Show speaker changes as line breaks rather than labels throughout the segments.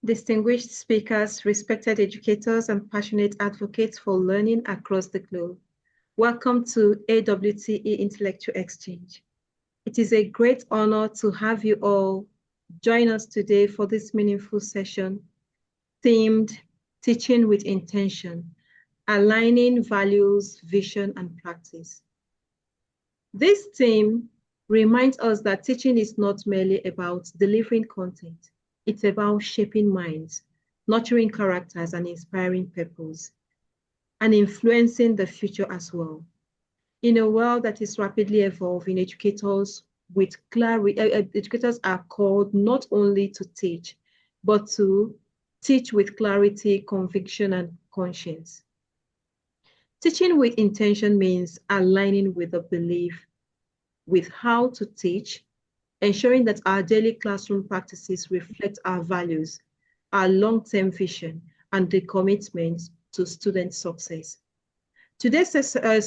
distinguished speakers, respected educators, and passionate advocates for learning across the globe. Welcome to AWTE Intellectual Exchange. It is a great honor to have you all join us today for this meaningful session themed Teaching with Intention, Aligning Values, Vision, and Practice. This theme reminds us that teaching is not merely about delivering content. It's about shaping minds, nurturing characters, and inspiring purpose, and influencing the future as well. In a world that is rapidly evolving, educators are called not only to teach, but to teach with clarity, conviction, and conscience. Teaching with intention means aligning with a belief with how to teach, ensuring that our daily classroom practices reflect our values, our long-term vision, and the commitment to student success. Today's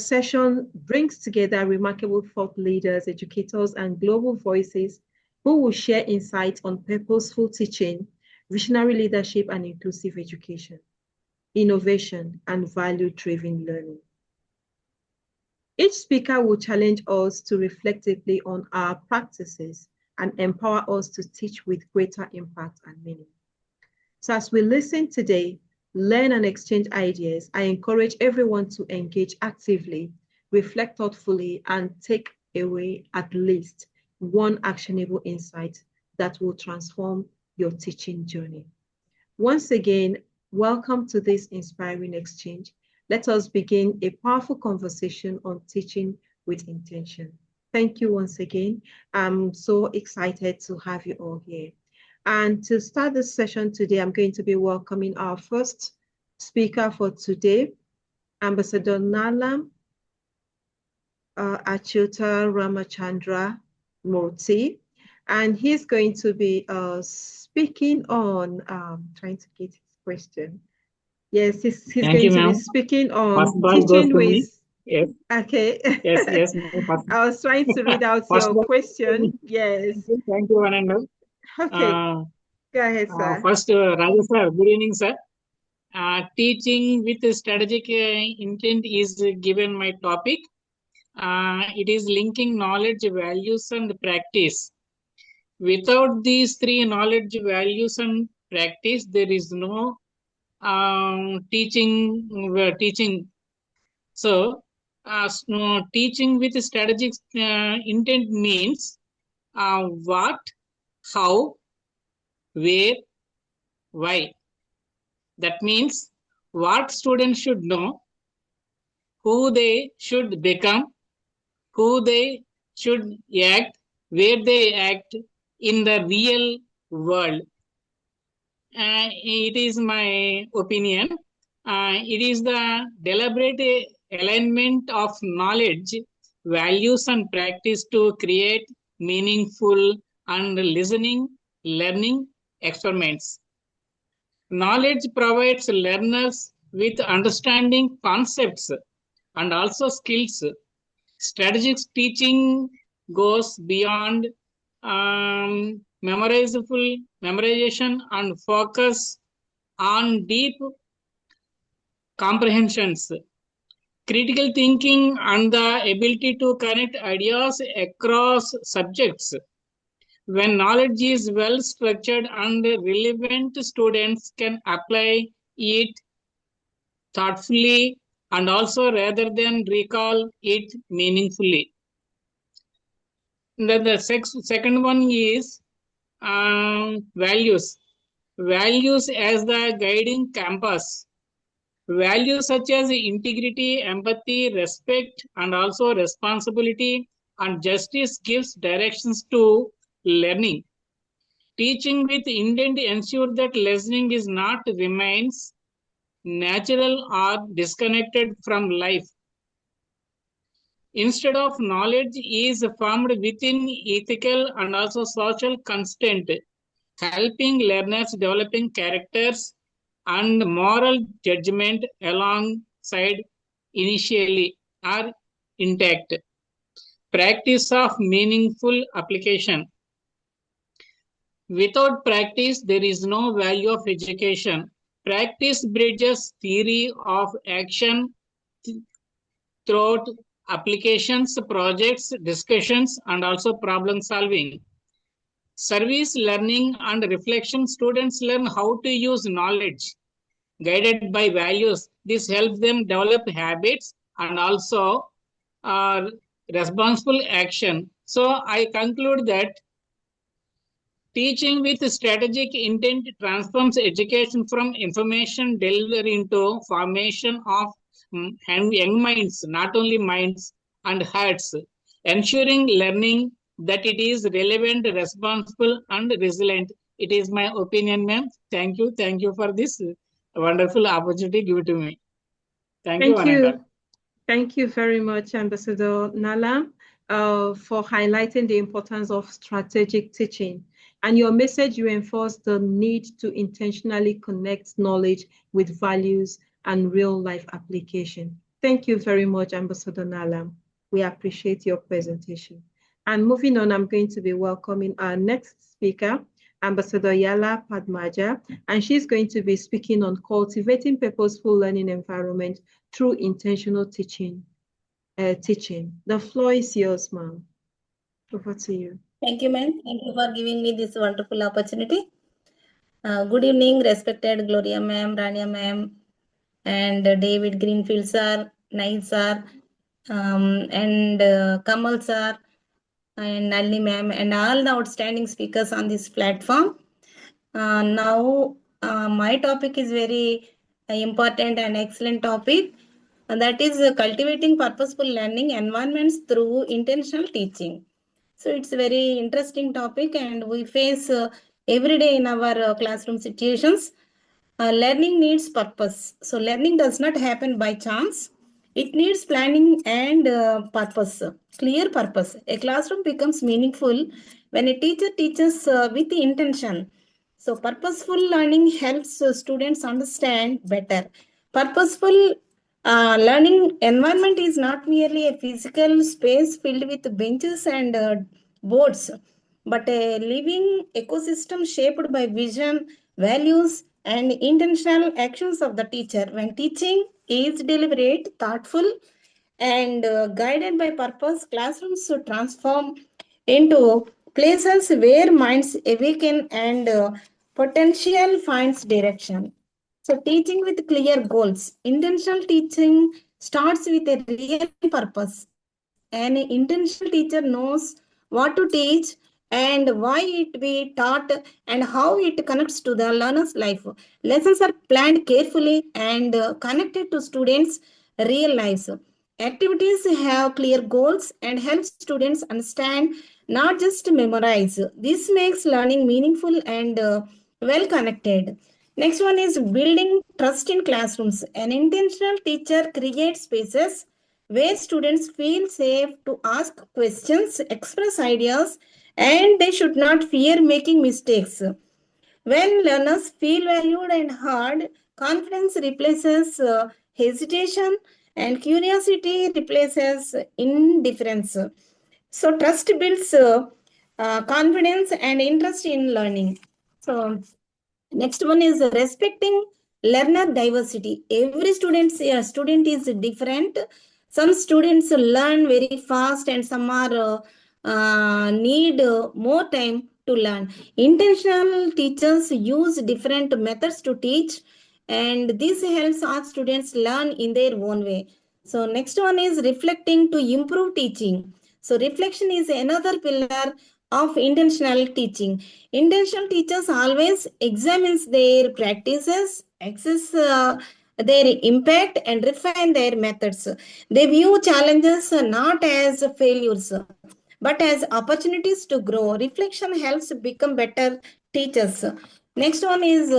session brings together remarkable thought leaders, educators, and global voices who will share insights on purposeful teaching, visionary leadership, and inclusive education, innovation, and value-driven learning. Each speaker will challenge us to reflect deeply on our practices and empower us to teach with greater impact and meaning. So as we listen today, learn and exchange ideas, I encourage everyone to engage actively, reflect thoughtfully, and take away at least one actionable insight that will transform your teaching journey. Once again, welcome to this inspiring exchange. Let us begin a powerful conversation on teaching with intention. Thank you once again. I'm so excited to have you all here. And to start this session today, I'm going to be welcoming our first speaker for today, Ambassador Nala Achyuta Ramachandra Murthy. And he's going to be speaking on, trying to get his question. Yes, he's going to be speaking on teaching with...
Yes.
Okay.
Yes.
I was trying to read out your question. Yes.
Thank you, Anand.
Okay. Go ahead, sir.
First, Raja sir, good evening, sir. Teaching with strategic intent is given my topic. It is linking knowledge, values, and practice. Without these three, knowledge, values, and practice, there is no teaching. So, teaching with strategic intent means what, how, where, why. That means what students should know, who they should become, who they should act, where they act in the real world. It is my opinion. It is the deliberate alignment of knowledge, values, and practice to create meaningful and learning experiments. Knowledge provides learners with understanding concepts and also skills. Strategic teaching goes beyond memorization and focus on deep comprehensions, critical thinking, and the ability to connect ideas across subjects. When knowledge is well structured and relevant, students can apply it thoughtfully and also rather than recall it meaningfully. Then the second one is values. Values as the guiding compass. Values such as integrity, empathy, respect, and also responsibility and justice gives directions to learning. Teaching with intent ensures that listening is not remains natural or disconnected from life. Instead of knowledge is formed within ethical and also social constant, helping learners developing characters and moral judgment alongside initially are intact. Practice of meaningful application. Without practice, there is no value of education. Practice bridges theory of action throughout applications, projects, discussions, and also problem solving. Service learning and reflection, students learn how to use knowledge guided by values. This helps them develop habits and also uh, responsible action. So I conclude that teaching with strategic intent transforms education from information delivery into formation of young minds, not only minds and hearts, ensuring learning that it is relevant, responsible, and resilient. It is my opinion, ma'am. Thank you. Thank you for this wonderful opportunity given to me. Thank you,
Thank
Ananta.
you. Thank you very much, Ambassador Nala, for highlighting the importance of strategic teaching. And your message reinforced the need to intentionally connect knowledge with values and real-life application. Thank you very much, Ambassador Nala. We appreciate your presentation. And moving on, I'm going to be welcoming our next speaker, Ambassador Yala Padmaja, and she's going to be speaking on cultivating purposeful learning environment through intentional teaching. The floor is yours, ma'am. Over to you.
Thank you, ma'am. Thank you for giving me this wonderful opportunity. Good evening, respected Gloria ma'am, Rania ma'am, and David Greenfield sir, Nail sir, and Kamal sir, and Nalini ma'am, and all the outstanding speakers on this platform. Now, my topic is very important and excellent topic, and that is cultivating purposeful learning environments through intentional teaching. So it's a very interesting topic, and we face every day in our classroom situations. Learning needs purpose. So learning does not happen by chance. It needs planning and purpose, clear purpose. A classroom becomes meaningful when a teacher teaches with the intention. So purposeful learning helps students understand better. Purposeful learning environment is not merely a physical space filled with benches and boards, but a living ecosystem shaped by vision, values, and intentional actions of the teacher. When teaching is deliberate, thoughtful, and guided by purpose, classrooms should transform into places where minds awaken and potential finds direction. So, teaching with clear goals. Intentional teaching starts with a real purpose. An intentional teacher knows what to teach and why it be taught and how it connects to the learner's life. Lessons are planned carefully and connected to students' real lives. Activities have clear goals and help students understand, not just memorize. This makes learning meaningful and well connected. Next one is building trust in classrooms. An intentional teacher creates spaces where students feel safe to ask questions, express ideas, and they should not fear making mistakes. When learners feel valued and heard, confidence replaces hesitation and curiosity replaces indifference. So, trust builds confidence and interest in learning. So, next one is respecting learner diversity. Every student is different. Some students learn very fast and some are need more time to learn. Intentional teachers use different methods to teach, and this helps our students learn in their own way. So next one is reflecting to improve teaching. So reflection is another pillar of intentional teaching. Intentional teachers always examines their practices, assess their impact, and refine their methods. They view challenges not as failures, but as opportunities to grow. Reflection helps become better teachers. Next one is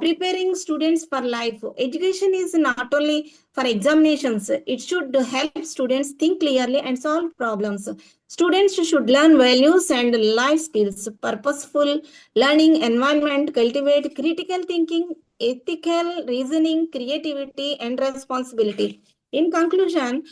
preparing students for life. Education is not only for examinations, it should help students think clearly and solve problems. Students should learn values and life skills. Purposeful learning environment cultivate critical thinking, ethical reasoning, creativity, and responsibility. In conclusion,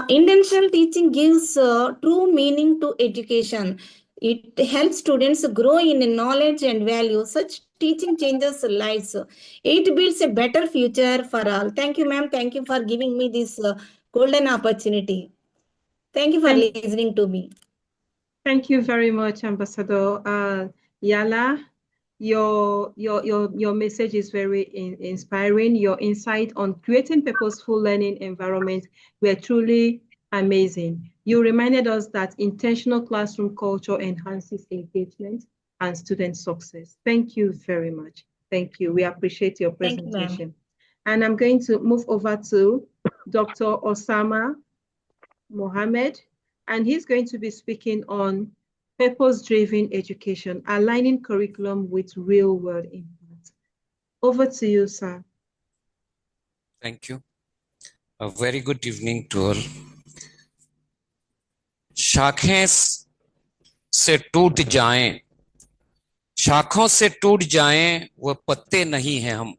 intentional teaching gives true meaning to education. It helps students grow in knowledge and values. Such teaching changes lives. It builds a better future for all. Thank you, ma'am. Thank you for giving me this golden opportunity. Thank you for listening to me.
Thank you very much, Ambassador Yala. Your message is very inspiring. Your insight on creating purposeful learning environments were truly amazing. You reminded us that intentional classroom culture enhances engagement and student success. Thank you very much. Thank you. We appreciate your presentation.
You,
and I'm going to move over to Dr. Osama Mohammed, and he's going to be speaking on purpose-driven education, aligning curriculum with real-world impact. Over to you, sir.
Thank you. A very good evening to all. शाखें से टूट जाएं, शाखों से टूट जाएं वो पत्ते नहीं हैं हम,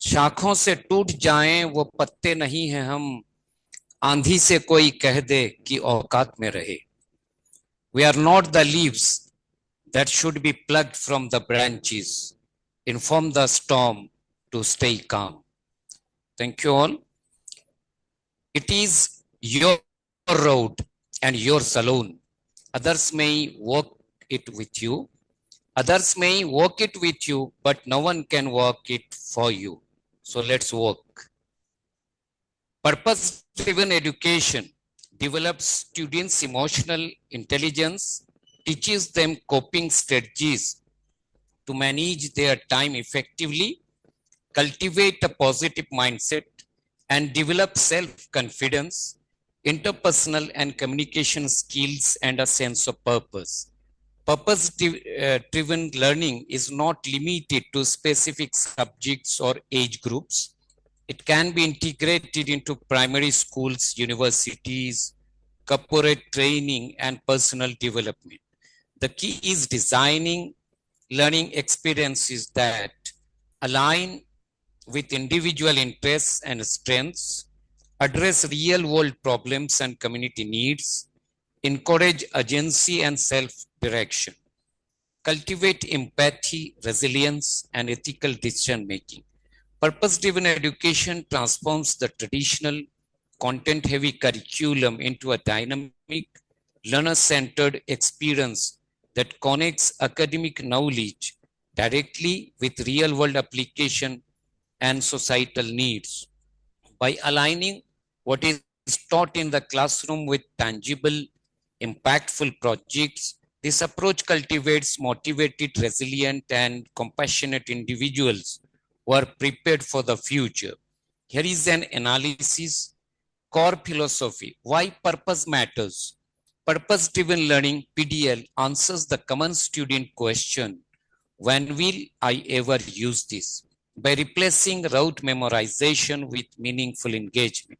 शाखों से टूट जाएं वो पत्ते नहीं हैं हम, आंधी से कोई कह दे कि औकात में रहे. We are not the leaves that should be plucked from the branches. Inform the storm to stay calm. Thank you all. It is your road and yours alone. Others may walk it with you. Others may walk it with you, but no one can walk it for you. So let's walk. Purpose-driven education develops students' emotional intelligence, teaches them coping strategies to manage their time effectively, cultivate a positive mindset, and develop self-confidence, interpersonal and communication skills, and a sense of purpose. Purpose-driven learning is not limited to specific subjects or age groups. It can be integrated into primary schools, universities, corporate training, and personal development. The key is designing learning experiences that align with individual interests and strengths, address real-world problems and community needs, encourage agency and self-direction, cultivate empathy, resilience, and ethical decision-making. Purpose-driven education transforms the traditional content-heavy curriculum into a dynamic, learner-centered experience that connects academic knowledge directly with real-world application and societal needs. By aligning what is taught in the classroom with tangible, impactful projects, this approach cultivates motivated, resilient, and compassionate individuals who are prepared for the future. Here is an analysis, core philosophy, why purpose matters. Purpose-driven learning, PDL, answers the common student question, when will I ever use this? By replacing rote memorization with meaningful engagement.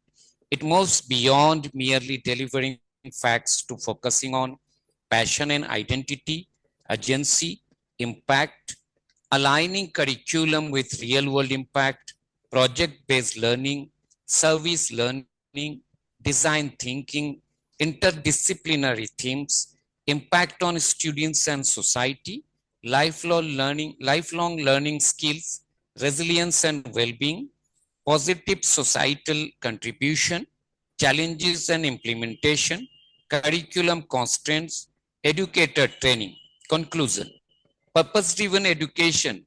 It moves beyond merely delivering facts to focusing on passion and identity, agency, impact, aligning curriculum with real-world impact, project-based learning, service learning, design thinking, interdisciplinary themes, impact on students and society, lifelong learning skills, resilience and well-being, positive societal contribution, challenges and implementation, curriculum constraints, educator training. Conclusion. Purpose-driven education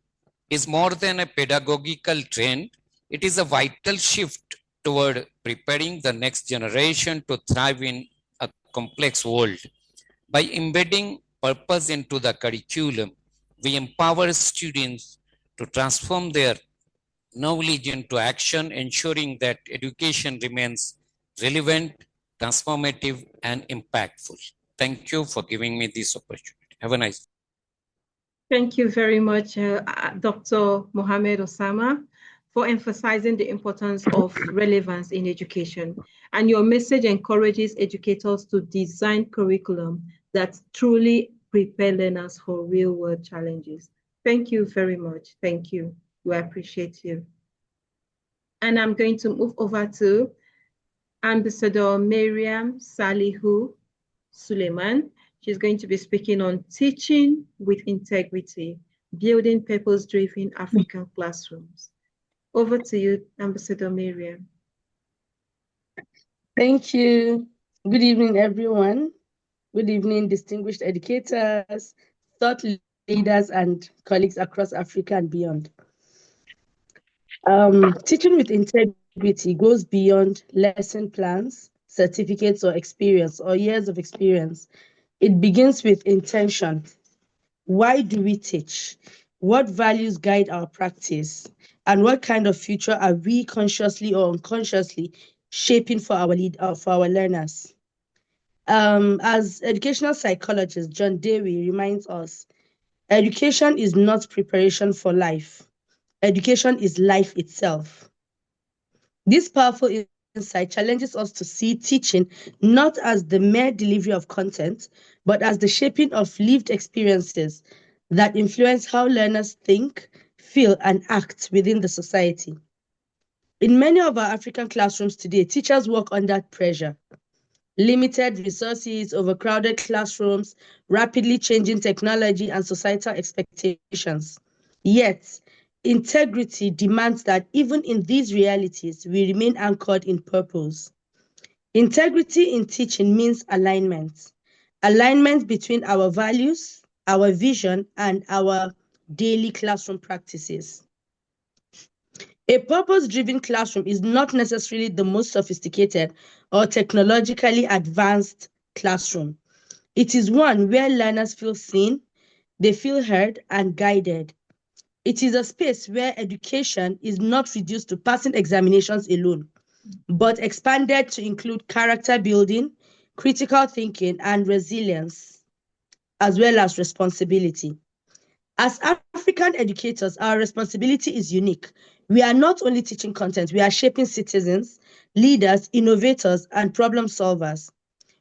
is more than a pedagogical trend. It is a vital shift toward preparing the next generation to thrive in a complex world. By embedding purpose into the curriculum, we empower students to transform their knowledge into action, ensuring that education remains relevant, transformative, and impactful. Thank you for giving me this opportunity. Have a nice day.
Thank you very much, Dr. Mohammed Osama, for emphasizing the importance of relevance in education. And your message encourages educators to design curriculum that truly prepare learners for real-world challenges. Thank you very much. Thank you. We appreciate you. And I'm going to move over to Ambassador Miriam Salihu. Suleiman. She's going to be speaking on teaching with integrity, building purpose-driven African classrooms. Over to you, Ambassador Miriam.
Thank you. Good evening, everyone. Good evening, distinguished educators, thought leaders, and colleagues across Africa and beyond. Teaching with integrity goes beyond lesson plans, certificates, or experience, or years of experience. It begins with intention. Why do we teach? What values guide our practice? And what kind of future are we consciously or unconsciously shaping for our learners? As educational psychologist John Dewey reminds us, education is not preparation for life. Education is life itself. This powerful insight challenges us to see teaching not as the mere delivery of content, but as the shaping of lived experiences that influence how learners think, feel, and act within the society. In many of our African classrooms today, teachers work under pressure. Limited resources, overcrowded classrooms, rapidly changing technology, and societal expectations. Yet, integrity demands that even in these realities, we remain anchored in purpose. Integrity in teaching means alignment. Alignment between our values, our vision, and our daily classroom practices. A purpose-driven classroom is not necessarily the most sophisticated or technologically advanced classroom. It is one where learners feel seen, they feel heard, and guided. It is a space where education is not reduced to passing examinations alone, but expanded to include character building, critical thinking, and resilience, as well as responsibility. As African educators, our responsibility is unique. We are not only teaching content, we are shaping citizens, leaders, innovators, and problem solvers.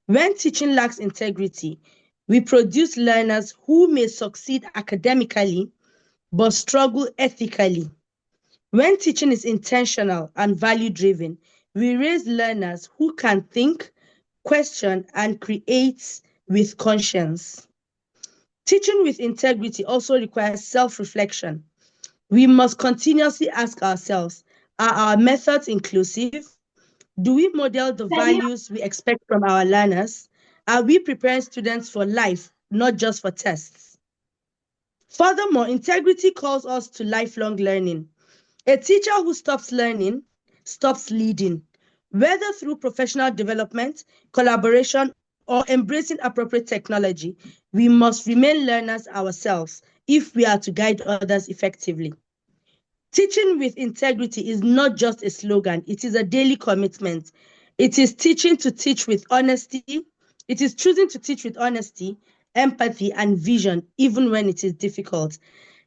When teaching lacks integrity, we produce learners who may succeed academically, but struggle ethically. When teaching is intentional and value-driven, we raise learners who can think, question, and create with conscience. Teaching with integrity also requires self-reflection. We must continuously ask ourselves, are our methods inclusive? Do we model the values we expect from our learners? Are we preparing students for life, not just for tests? Furthermore, integrity calls us to lifelong learning. A teacher who stops learning stops leading, whether through professional development, collaboration, or embracing appropriate technology. We must remain learners ourselves if we are to guide others effectively. Teaching with integrity is not just a slogan, it is a daily commitment. It is teaching to teach with honesty. It is choosing to teach with honesty, empathy, and vision, even when it is difficult.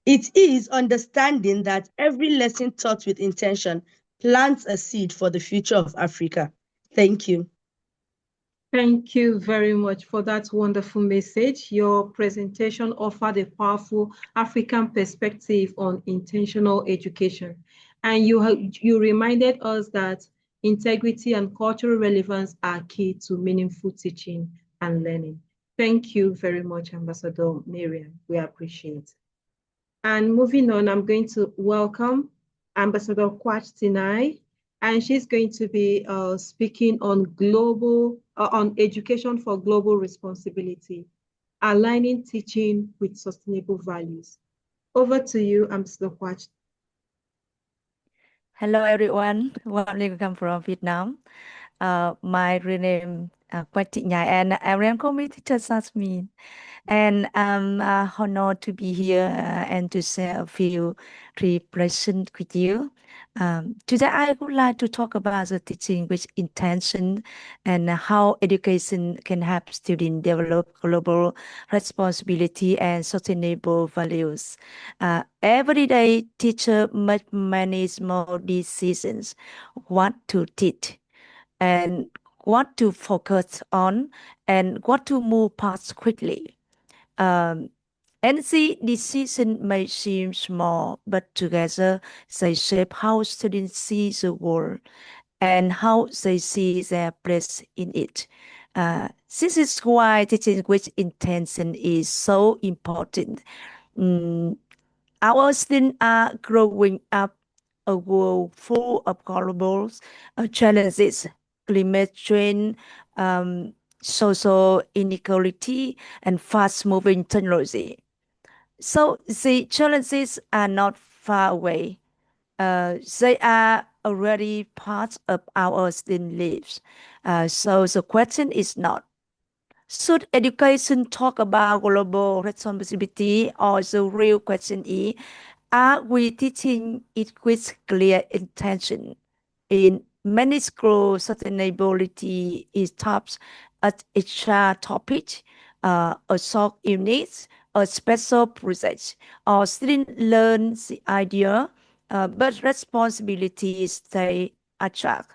It is understanding that every lesson taught with intention plants a seed for the future of Africa. Thank you.
Thank you very much for that wonderful message. Your presentation offered a powerful African perspective on intentional education. And you reminded us that integrity and cultural relevance are key to meaningful teaching and learning. Thank you very much, Ambassador Miriam. We appreciate. And moving on, I'm going to welcome Ambassador Kwach Tinai, and she's going to be speaking on on education for global responsibility, aligning teaching with sustainable values. Over to you, Ambassador Kwach.
Hello, everyone. Warmly welcome from Vietnam. My real name Kwach Tinai, and everyone call me Teacher Jasmine. And I'm honored to be here and to share a few reflections with you. Today, I would like to talk about the teaching with intention and how education can help students develop global responsibility and sustainable values. Every day, teacher must manage more decisions, what to teach, and what to focus on, and what to move past quickly. And the decision may seem small, but together they shape how students see the world and how they see their place in it. This is why teaching with intention is so important. Our students are growing up a world full of global challenges, climate change, social inequality, and fast-moving technology. So the challenges are not far away. They are already part of our student lives. So the question is not, should education talk about global responsibility, or the real question is, are we teaching it with clear intention? In many schools, sustainability is taught as extra topic, a short unit, a special project, or students learn the idea, but responsibilities stay abstract.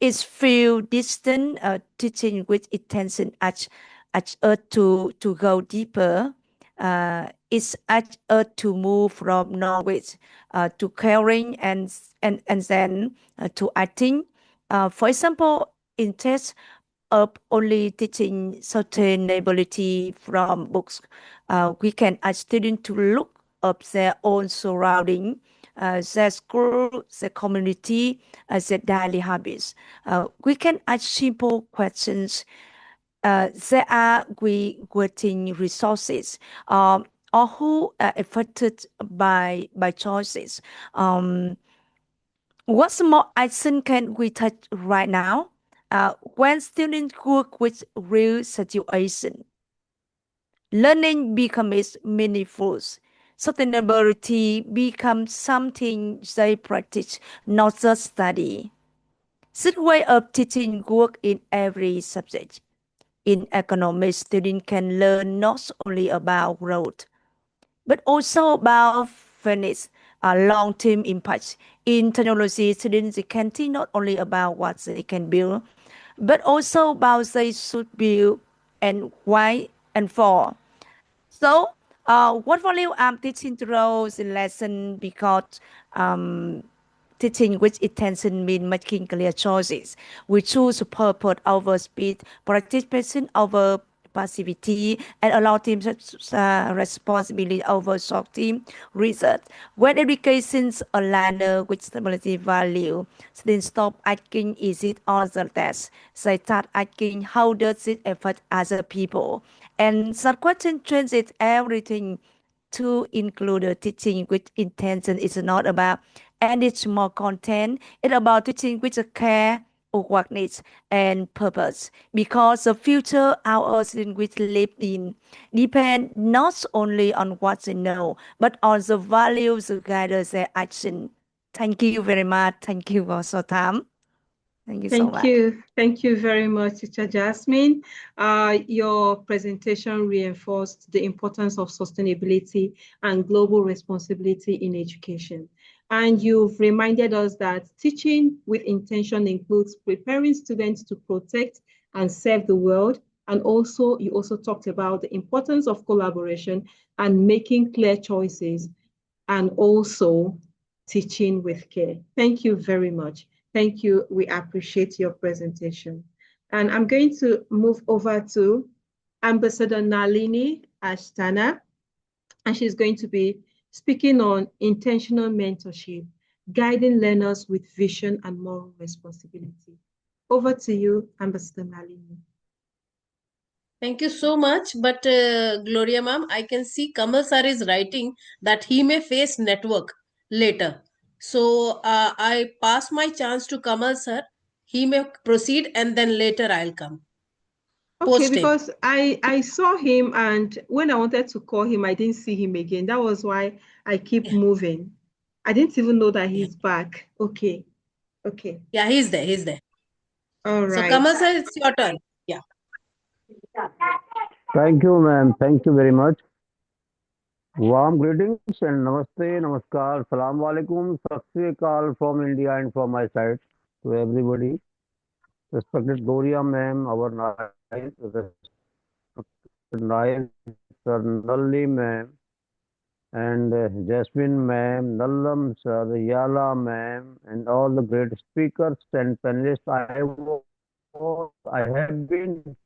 It's feel distant, teaching with intention as us to go deeper. It's as us to move from knowledge to caring and then to acting. For example, instead of only teaching sustainability from books, we can ask students to look up their own surrounding, their school, their community, their daily habits. We can ask simple questions. There are we getting resources, or who are affected by choices. What's more action can we take right now? When students work with real situation, learning becomes meaningful. Sustainability becomes something they practice, not just study. This way of teaching work in every subject. In economics, students can learn not only about growth, but also about fairness, long-term impacts. In technology, students can think not only about what they can build, but also about they should build and why and for. So, what value I'm teaching through the lesson, because teaching with intention means making clear choices. We choose purpose over speed, participation over passivity, and allow team responsibility over short team research. When educations align with stability value, students stop asking, is it all the test? They start asking, how does it affect other people? And that question changes everything. To include teaching with intention is not about adding more content. It's about teaching with a care of what needs and purpose. Because the future our students will live in depend not only on what they know, but on the values that guide their action. Thank you very much. Thank you for your time. Thank you so much.
Thank you very much, Teacher Jasmine. Your presentation reinforced the importance of sustainability and global responsibility in education. And you've reminded us that teaching with intention includes preparing students to protect and serve the world. And also, you also talked about the importance of collaboration and making clear choices, and also teaching with care. Thank you very much. Thank you. We appreciate your presentation. And I'm going to move over to Ambassador Nalini Ashtana, and she's going to be speaking on intentional mentorship, guiding learners with vision and moral responsibility. Over to you, Ambassador Nalini.
Thank you so much. But Gloria ma'am, I can see Kamal sir is writing that he may face network later. So I pass my chance to Kamal sir. He may proceed and then later I'll come.
Okay,
Post him.
because I saw him, and when I wanted to call him, I didn't see him again. That was why I keep moving. I didn't even know that he's back. Okay. Okay.
Yeah, he's there. He's there.
All
So
right.
Kamal sir, it's your turn. Yeah.
Thank you, ma'am. Thank you very much. Warm greetings and namaste, namaskar, salam alaikum, sat sri akal from India and from my side to everybody. Respected Gloria ma'am, our nice, sir Nalli ma'am, and Jasmine ma'am, Nallam sir, Yala ma'am, and all the great speakers and panelists. I I have been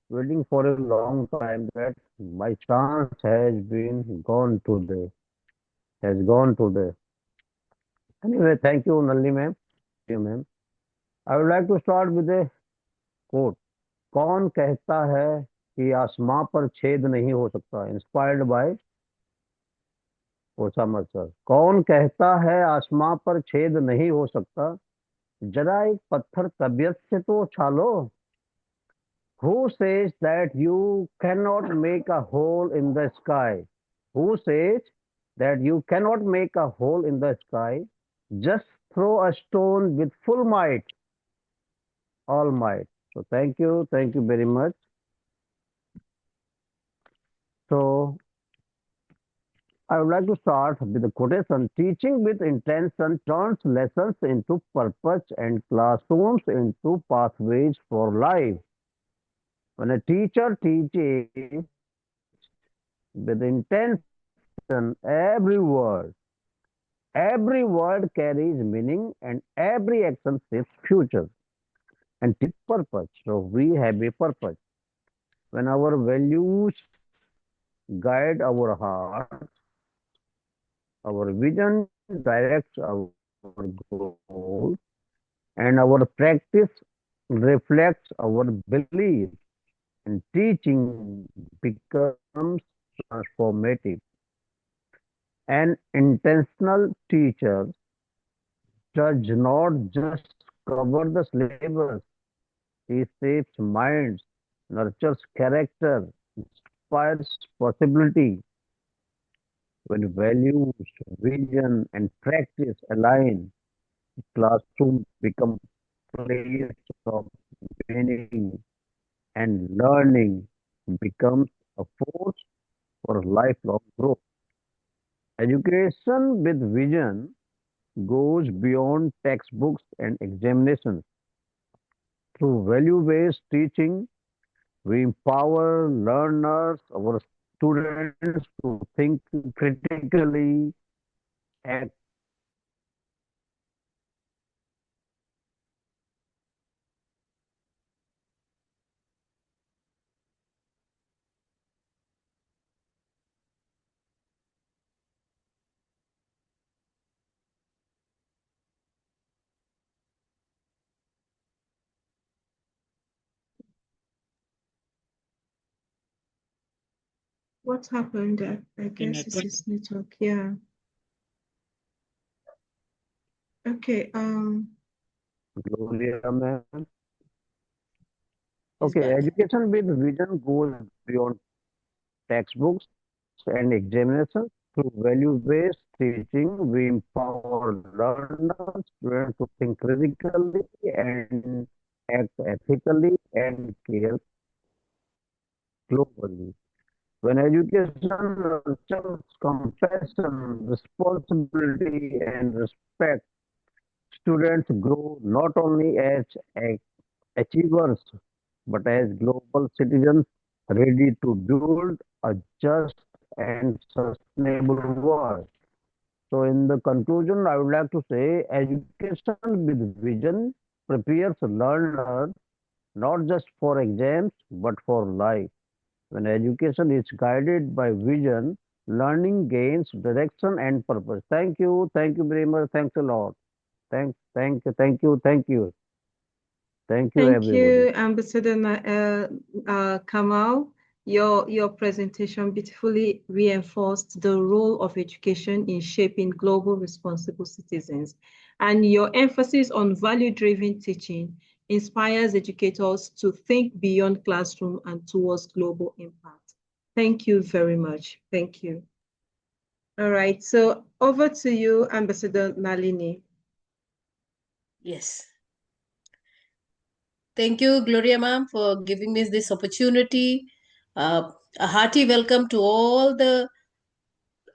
waiting for a long time that my chance has been gone today. Has gone today. Anyway, thank you, Nalini ma'am. Thank you, ma'am. I would like to start with a quote. कौन कहता है कि आसमां पर छेद नहीं हो सकता? Inspired by Osama sir. कौन कहता है आसमां पर छेद नहीं हो सकता? जरा एक पत्थर तबीयत से तो उछालो। Who says that you cannot make a hole in the sky? Who says that you cannot make a hole in the sky? Just throw a stone with full might, all might. So thank you very much. So I would like to start with the quotation. Teaching with intention turns lessons into purpose and classrooms into pathways for life. When a teacher teaches with intention, every word carries meaning and every action shapes future and teach purpose. So we have a purpose. When our values guide our heart, our vision directs our goals, and our practice reflects our belief, and teaching becomes transformative. An intentional teacher does not just cover the syllabus, he shapes minds, nurtures character, inspires possibility. When values, vision, and practice align, the classroom becomes a place of meaning, and learning becomes a force for lifelong growth. Education with vision goes beyond textbooks and examinations. Through value-based teaching, we empower learners, our students, to think critically, act
What happened there? I guess it's
network.
his network. Yeah. Okay.
Gloria, ma'am.
He's
Okay,
back.
education with vision goes beyond textbooks and examinations. Through value-based teaching, we empower learners, students to think critically and act ethically and care globally. When education nurtures compassion, responsibility, and respect, students grow not only as achievers but as global citizens ready to build a just and sustainable world. So, in the conclusion, I would like to say education with vision prepares learners not just for exams but for life. When education is guided by vision, learning gains direction and purpose. Thank you very much. Thanks a lot. Thank you, thank you, thank you. Thank you,
Thank
everybody.
you, Ambassador Kamal. Your presentation beautifully reinforced the role of education in shaping global responsible citizens. And your emphasis on value-driven teaching inspires educators to think beyond classroom and towards global impact. Thank you very much. Thank you. All right, so over to you, Ambassador Nalini.
Yes. Thank you, Gloria ma'am, for giving me this opportunity. A hearty welcome to all the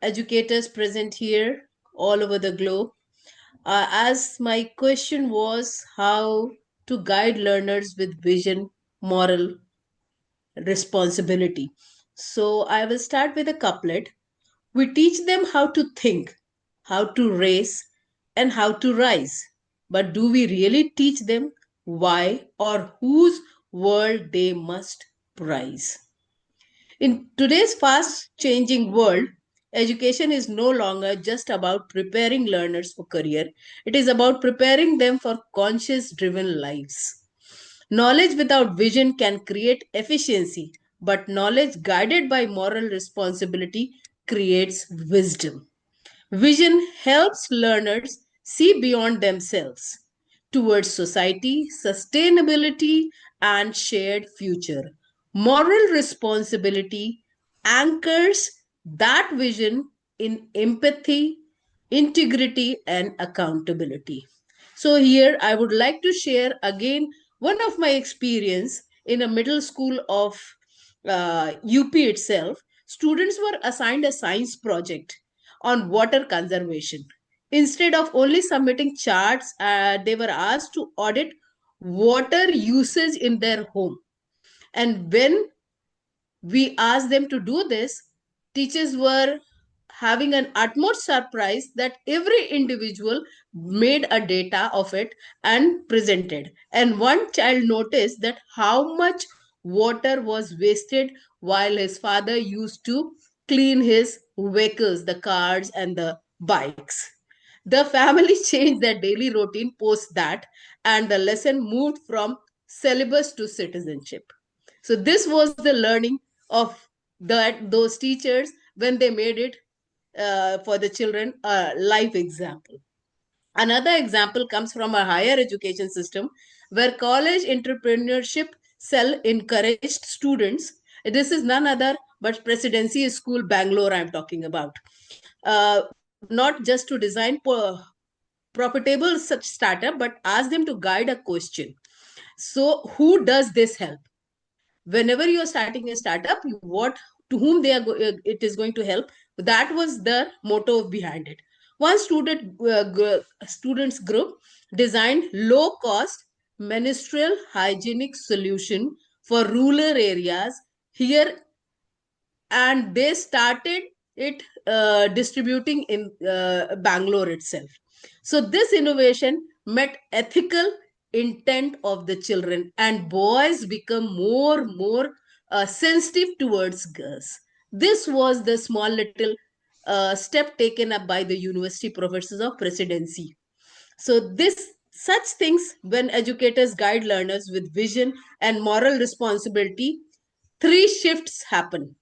educators present here all over the globe. As my question was how to guide learners with vision, moral responsibility. So I will start with a couplet. We teach them how to think, how to race, and how to rise. But do we really teach them why, or whose world they must prize. In today's fast changing world, education is no longer just about preparing learners for career. It is about preparing them for conscious driven lives. Knowledge without vision can create efficiency, but knowledge guided by moral responsibility creates wisdom. Vision helps learners see beyond themselves towards society, sustainability, and shared future. Moral responsibility anchors that vision in empathy, integrity, and accountability. So here I would like to share again one of my experience in a middle school of UP itself. Students were assigned a science project on water conservation. Instead of only submitting charts, they were asked to audit water usage in their home. And when we asked them to do this, teachers were having an utmost surprise that every individual made a data of it and presented. And one child noticed that how much water was wasted while his father used to clean his vehicles, the cars and the bikes. The family changed their daily routine post that, and the lesson moved from syllabus to citizenship. So this was the learning of those teachers when they made it for the children a life example. Another example comes from a higher education system where college entrepreneurship cell encouraged students. This is none other but Presidency School, Bangalore, I'm talking about. Not just to design profitable such startup, but ask them to guide a question. So who does this help? Whenever you are starting a startup, what to whom they are it is going to help. That was the motto behind it. One students group designed low cost menstrual hygienic solution for rural areas here, and they started it distributing in Bangalore itself. So this innovation met ethical intent of the children, and boys become more sensitive towards girls. This was the small little step taken up by the university professors of Presidency. So this such things, when educators guide learners with vision and moral responsibility, three shifts happen.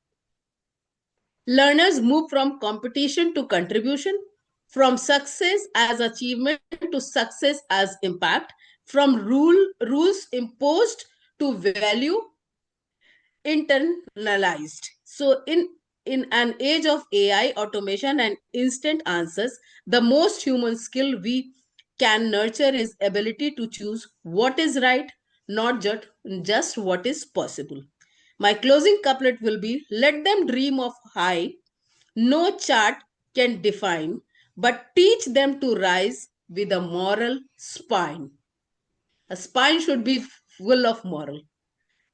Learners move from competition to contribution, from success as achievement to success as impact, from rules imposed to value internalized. So in an age of AI, automation, and instant answers, the most human skill we can nurture is ability to choose what is right, not just what is possible. My closing couplet will be, let them dream of high, no chart can define, but teach them to rise with a moral spine. A spine should be full of moral.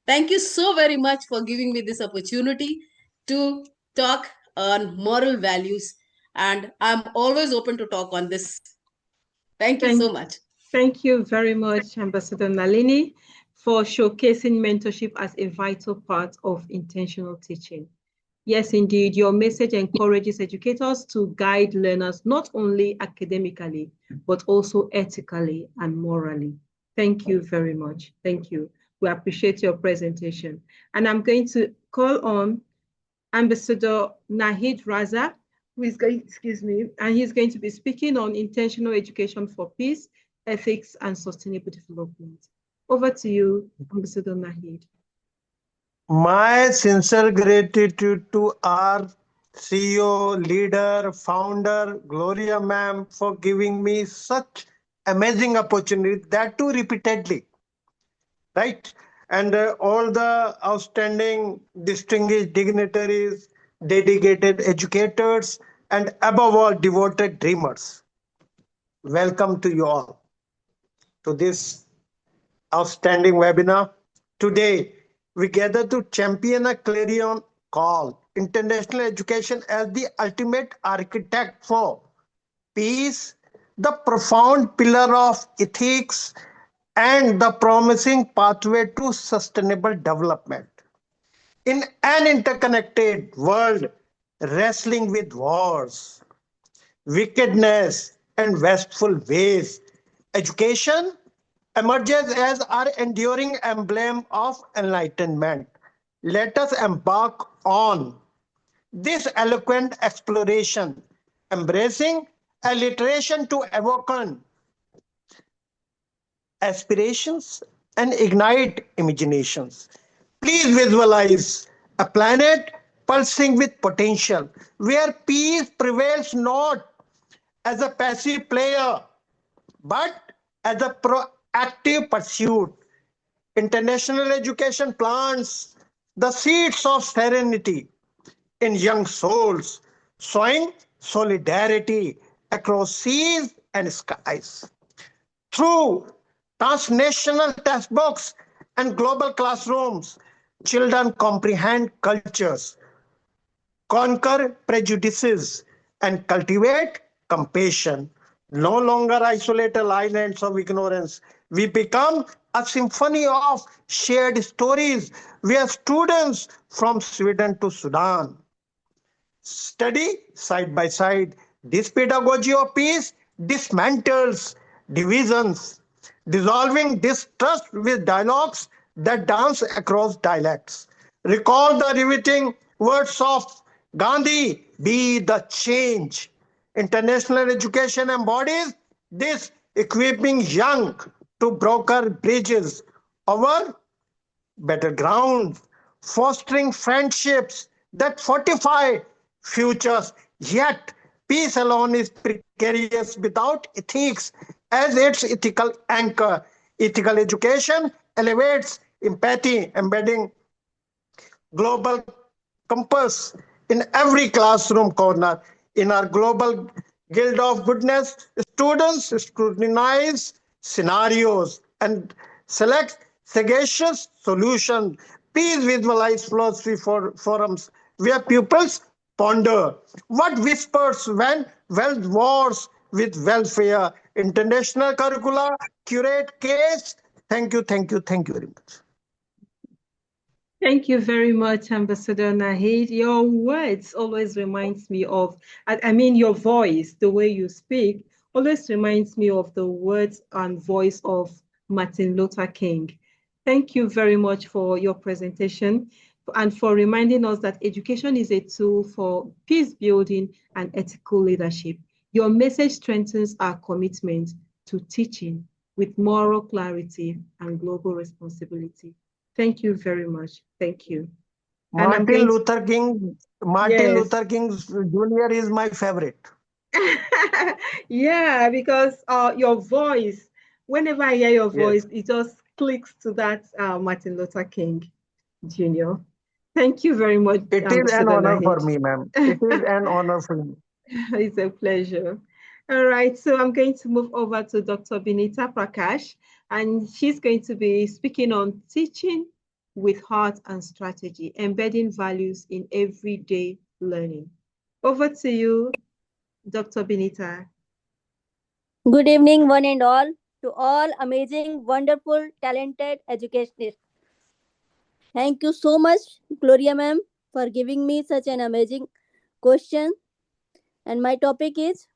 Thank you so very much for giving me this opportunity to talk on moral values, and I'm always open to talk on this. Thank you so much.
Thank you very much, Ambassador Nalini, for showcasing mentorship as a vital part of intentional teaching. Yes, indeed, your message encourages educators to guide learners not only academically, but also ethically and morally. Thank you very much. Thank you. We appreciate your presentation. And I'm going to call on Ambassador Nahid Raza, who is going, and he's going to be speaking on intentional education for peace, ethics, and sustainable development. Over to you, Ambassador Nahid.
My sincere gratitude to our CEO, leader, founder, Gloria ma'am, for giving me such amazing opportunity, that too repeatedly, right? And all the outstanding distinguished dignitaries, dedicated educators, and above all, devoted dreamers. Welcome to you all to this outstanding webinar. Today, we gather to champion a clarion call, international education as the ultimate architect for peace, the profound pillar of ethics, and the promising pathway to sustainable development. In an interconnected world wrestling with wars, wickedness, and wasteful ways, education emerges as our enduring emblem of enlightenment. Let us embark on this eloquent exploration, embracing alliteration to awaken aspirations and ignite imaginations. Please visualize a planet pulsing with potential, where peace prevails not as a passive player, but as a proactive pursuit. International education plants the seeds of serenity in young souls, sowing solidarity across seas and skies. Through transnational textbooks and global classrooms, children comprehend cultures, conquer prejudices, and cultivate compassion. No longer isolated islands of ignorance. We become a symphony of shared stories where students from Sweden to Sudan study side by side. This pedagogy of peace dismantles divisions, dissolving distrust with dialogues that dance across dialects. Recall the riveting words of Gandhi, be the change. International education embodies this, equipping young to broker bridges over better ground, fostering friendships that fortify futures. Yet, peace alone is precarious without ethics as its ethical anchor. Ethical education elevates empathy, embedding global compass in every classroom corner. In our global guild of goodness, students scrutinize scenarios and select sagacious solutions. Please visualize philosophy forums where pupils ponder what whispers when wealth wars with welfare. International curricula curate case. Thank you, thank you, thank you very much.
Thank you very much, Ambassador Nahid. Your words always reminds me of, I mean, your voice, the way you speak, always reminds me of the words and voice of Martin Luther King. Thank you very much for your presentation and for reminding us that education is a tool for peace building and ethical leadership. Your message strengthens our commitment to teaching with moral clarity and global responsibility. Thank you very much. Thank you.
Martin Luther King Jr. is my favorite.
Yeah, because your voice, whenever I hear your voice, it just clicks to that Martin Luther King Jr. Thank you very much.
It is an honor for me, ma'am. It is an honor for me.
It's a pleasure. All right, so I'm going to move over to Dr. Binita Prakash, and she's going to be speaking on teaching with heart and strategy, embedding values in everyday learning. Over to you, Dr. Binita.
Good evening, one and all, to all amazing, wonderful, talented educationists. Thank you so much, Gloria ma'am, for giving me such an amazing question. And my topic is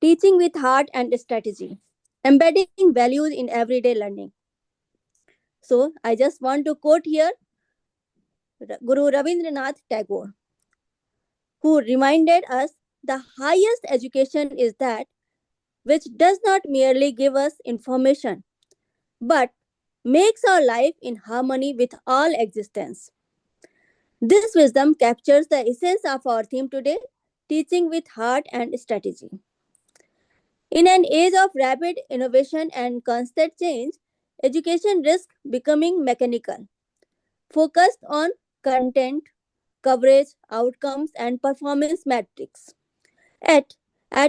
teaching with heart and strategy, embedding values in everyday learning. So I just want to quote here Guru Rabindranath Tagore, who reminded us the highest education is that which does not merely give us information, but makes our life in harmony with all existence. This wisdom captures the essence of our theme today, teaching with heart and strategy. In an age of rapid innovation and constant change, education risks becoming mechanical, focused on content, coverage, outcomes, and performance metrics. At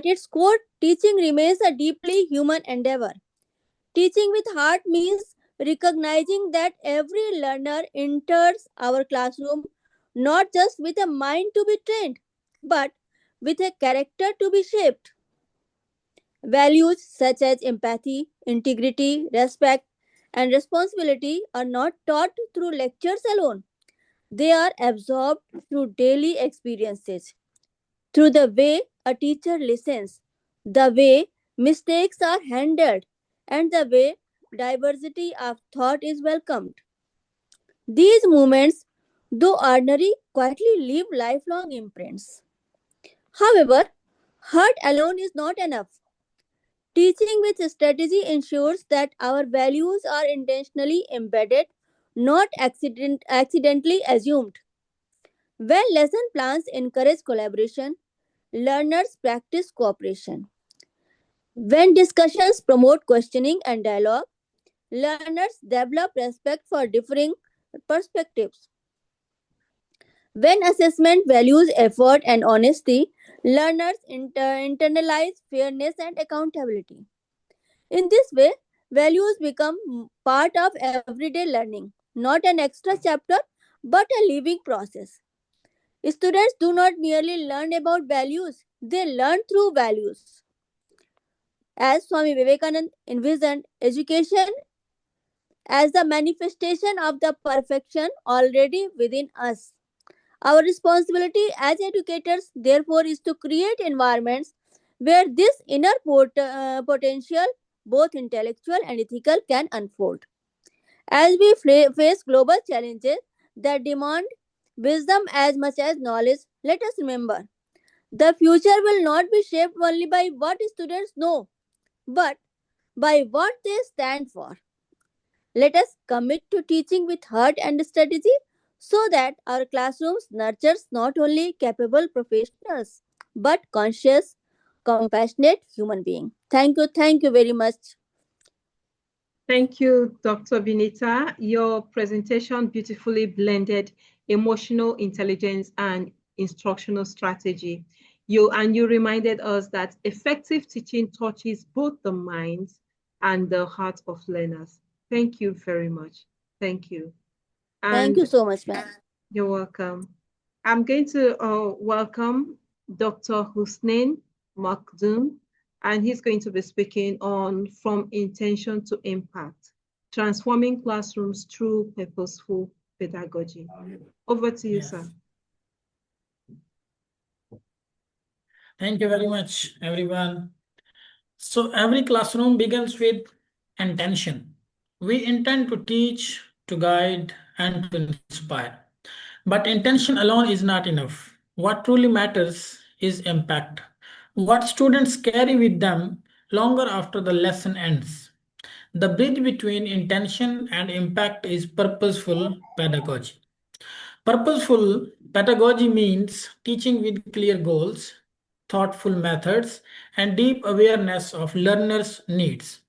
its core, teaching remains a deeply human endeavor. Teaching with heart means recognizing that every learner enters our classroom not just with a mind to be trained, but with a character to be shaped. Values such as empathy, integrity, respect, and responsibility are not taught through lectures alone. They are absorbed through daily experiences, through the way a teacher listens, the way mistakes are handled, and the way diversity of thought is welcomed. These moments, though ordinary, quietly leave lifelong imprints. However, heart alone is not enough. Teaching with strategy ensures that our values are intentionally embedded, not accidentally assumed. When lesson plans encourage collaboration, learners practice cooperation. When discussions promote questioning and dialogue, learners develop respect for differing perspectives. When assessment values effort and honesty, learners internalize fairness and accountability. In this way, values become part of everyday learning, not an extra chapter, but a living process. Students do not merely learn about values, they learn through values. As Swami Vivekananda envisioned education as the manifestation of the perfection already within us. Our responsibility as educators, therefore, is to create environments where this inner potential, both intellectual and ethical, can unfold. As we face global challenges that demand wisdom as much as knowledge, let us remember the future will not be shaped only by what students know, but by what they stand for. Let us commit to teaching with heart and strategy so that our classrooms nurtures not only capable professionals, but conscious, compassionate human beings. Thank you very much.
Thank you, Dr. Vinita. Your presentation beautifully blended emotional intelligence and instructional strategy. You reminded us that effective teaching touches both the minds and the heart of learners. Thank you very much. Thank you.
Thank you so much, ma'am.
You're welcome. I'm going to welcome Dr. Hussein Makdoum, and he's going to be speaking on From Intention to Impact, Transforming Classrooms Through Purposeful Pedagogy. Over to you, sir.
Thank you very much, everyone. So every classroom begins with intention. We intend to teach, to guide, and to inspire. But intention alone is not enough. What truly matters is impact. What students carry with them longer after the lesson ends. The bridge between intention and impact is purposeful pedagogy. Purposeful pedagogy means teaching with clear goals, thoughtful methods, and deep awareness of learners' needs.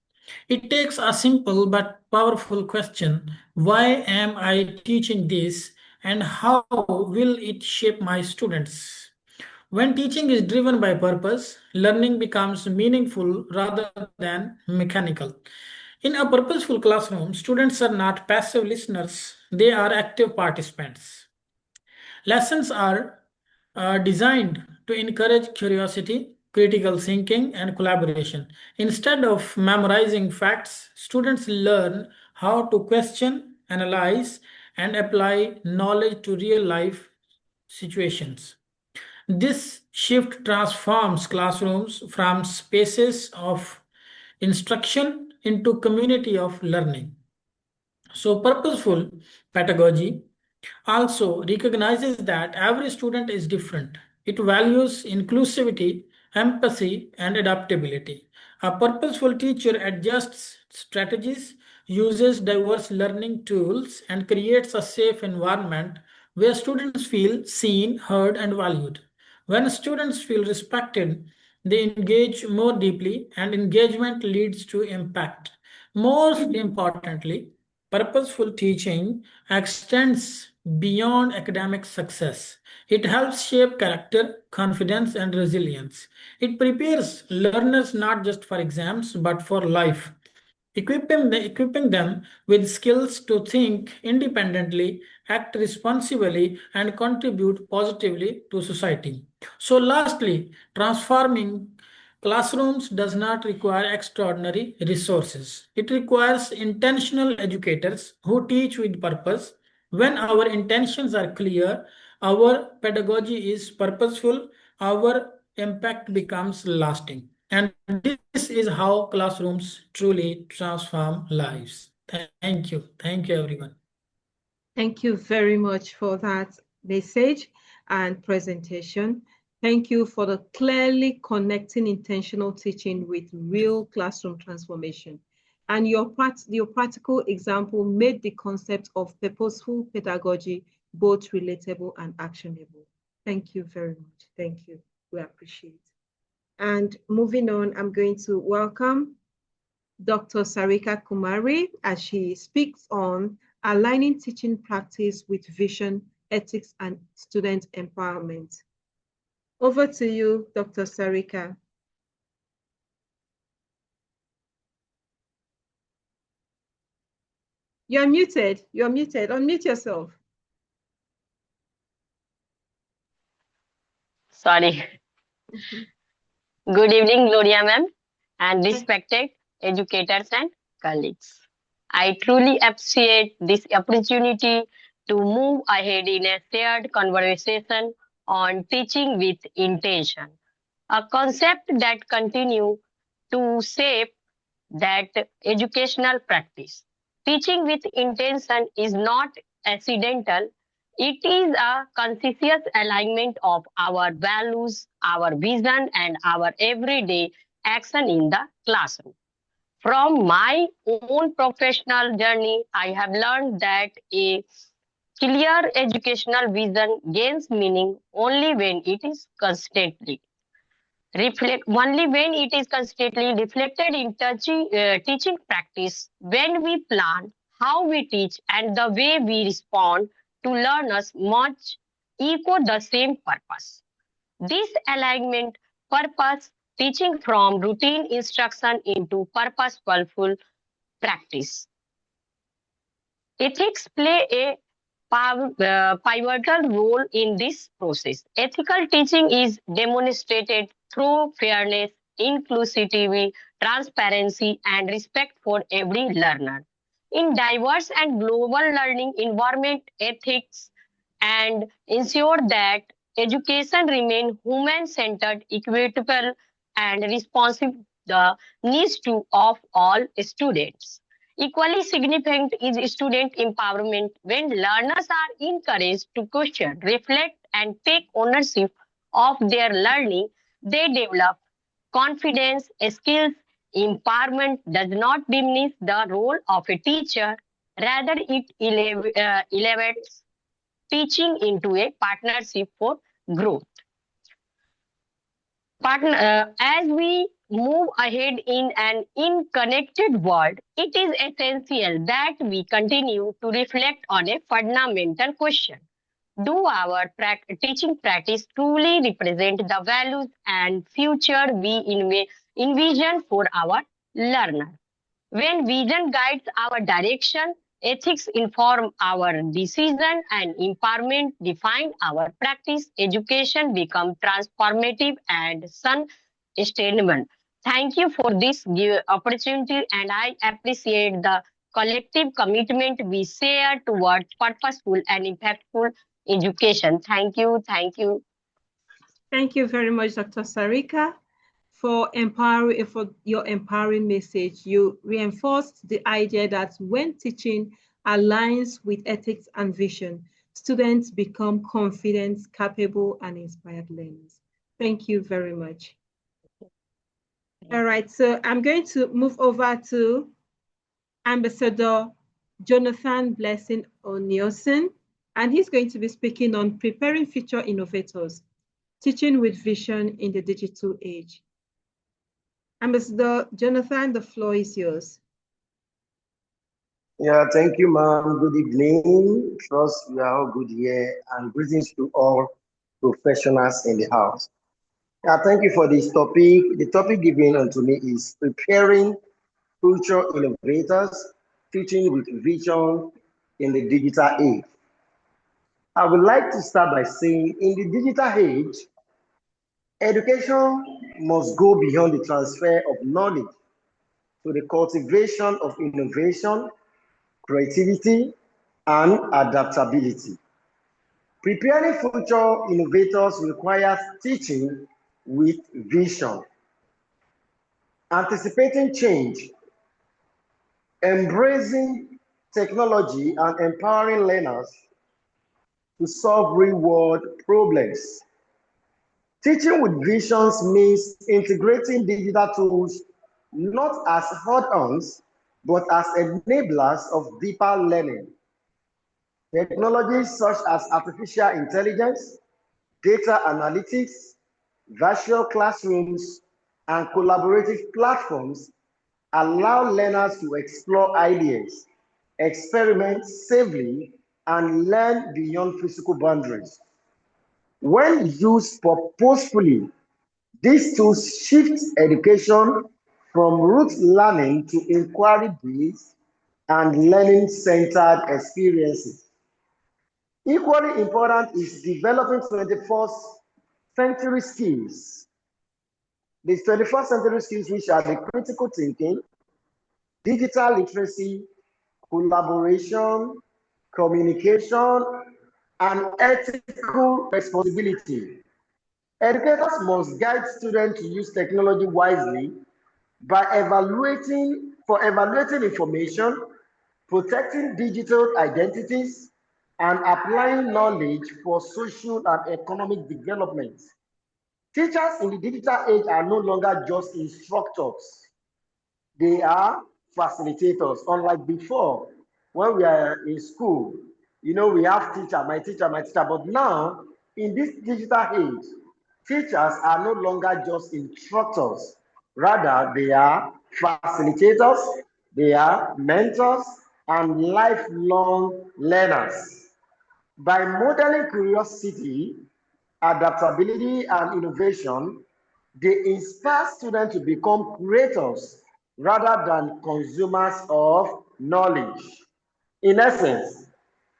It takes a simple but powerful question: why am I teaching this, and how will it shape my students? When teaching is driven by purpose, learning becomes meaningful rather than mechanical. In a purposeful classroom, students are not passive listeners, they are active participants. Lessons are designed to encourage curiosity, critical thinking, and collaboration. Instead of memorizing facts, students learn how to question, analyze, and apply knowledge to real life situations. This shift transforms classrooms from spaces of instruction into community of learning. So purposeful pedagogy also recognizes that every student is different. It values inclusivity, empathy, and adaptability. A purposeful teacher adjusts strategies, uses diverse learning tools, and creates a safe environment where students feel seen, heard, and valued. When students feel respected, they engage more deeply, and engagement leads to impact. Most importantly, purposeful teaching extends beyond academic success. It helps shape character, confidence, and resilience. It prepares learners not just for exams, but for life. equipping them with skills to think independently, act responsibly, and contribute positively to society. So lastly, transforming classrooms does not require extraordinary resources. It requires intentional educators who teach with purpose. When our intentions are clear, our pedagogy is purposeful, our impact becomes lasting. And this is how classrooms truly transform lives. Thank you. Thank you, everyone.
Thank you very much for that message and presentation. Thank you for the clearly connecting intentional teaching with real classroom transformation. And your practical example made the concept of purposeful pedagogy both relatable and actionable. Thank you very much. Thank you. We appreciate. And moving on, I'm going to welcome Dr. Sarika Kumari as she speaks on aligning teaching practice with vision, ethics, and student empowerment. Over to you, Dr. Sarika. You're muted. You're muted. Unmute yourself.
Sorry. Good evening, Gloria ma'am, and respected educators and colleagues. I truly appreciate this opportunity to move ahead in a shared conversation on teaching with intention, a concept that continues to shape that educational practice. Teaching with intention is not accidental. It is a conscious alignment of our values, our vision, and our everyday action in the classroom. From my own professional journey, I have learned that a clear educational vision gains meaning only when it is constantly reflected in teaching practice. When we plan how we teach and the way we respond to learners much echo the same purpose. This alignment purpose teaching from routine instruction into purposeful practice. Ethics play a pivotal role in this process. Ethical teaching is demonstrated through fairness, inclusivity, transparency, and respect for every learner. In diverse and global learning environment, ethics and ensure that education remain human-centered, equitable, and responsive to the needs of all students. Equally significant is student empowerment. When learners are encouraged to question, reflect, and take ownership of their learning, they develop confidence, skills. Empowerment does not diminish the role of a teacher, rather, it elevates teaching into a partnership for growth. As we move ahead in an interconnected world, it is essential that we continue to reflect on a fundamental question. Do our teaching practice truly represent the values and future we envision for our learner? When vision guides our direction, ethics inform our decision, and empowerment define our practice, education becomes transformative and sustainable. Thank you for this opportunity, and I appreciate the collective commitment we share towards purposeful and impactful education. Thank you. Thank you.
Thank you very much, Dr. Sarika, for your empowering message. You reinforced the idea that when teaching aligns with ethics and vision, students become confident, capable, and inspired learners. Thank you very much. All right, so I'm going to move over to Ambassador Jonathan Blessing O'Neilson, and he's going to be speaking on preparing future innovators, teaching with vision in the digital age. Ambassador Jonathan, the floor is yours.
Yeah, thank you, ma'am. Good evening. Trust you are all good here, and greetings to all professionals in the house. Yeah, thank you for this topic. The topic given unto me is preparing future innovators, teaching with vision in the digital age. I would like to start by saying in the digital age, education must go beyond the transfer of knowledge to the cultivation of innovation, creativity, and adaptability. Preparing future innovators requires teaching with vision, anticipating change, embracing technology, and empowering learners to solve real-world problems. Teaching with visions means integrating digital tools not as add-ons, but as enablers of deeper learning. Technologies such as artificial intelligence, data analytics, virtual classrooms, and collaborative platforms allow learners to explore ideas, experiment safely, and learn beyond physical boundaries. When used purposefully, these tools shift education from rote learning to inquiry-based and learning-centered experiences. Equally important is developing 21st century skills. These 21st century skills, which are the critical thinking, digital literacy, collaboration, communication, and ethical responsibility. Educators must guide students to use technology wisely by evaluating information, protecting digital identities, and applying knowledge for social and economic development. Teachers in the digital age are no longer just instructors. They are facilitators. Unlike before, when we are in school, we have teacher, my teacher, my teacher. But now, in this digital age, teachers are no longer just instructors. Rather, they are facilitators, they are mentors, and lifelong learners. By modeling curiosity, adaptability, and innovation, they inspire students to become creators rather than consumers of knowledge. In essence,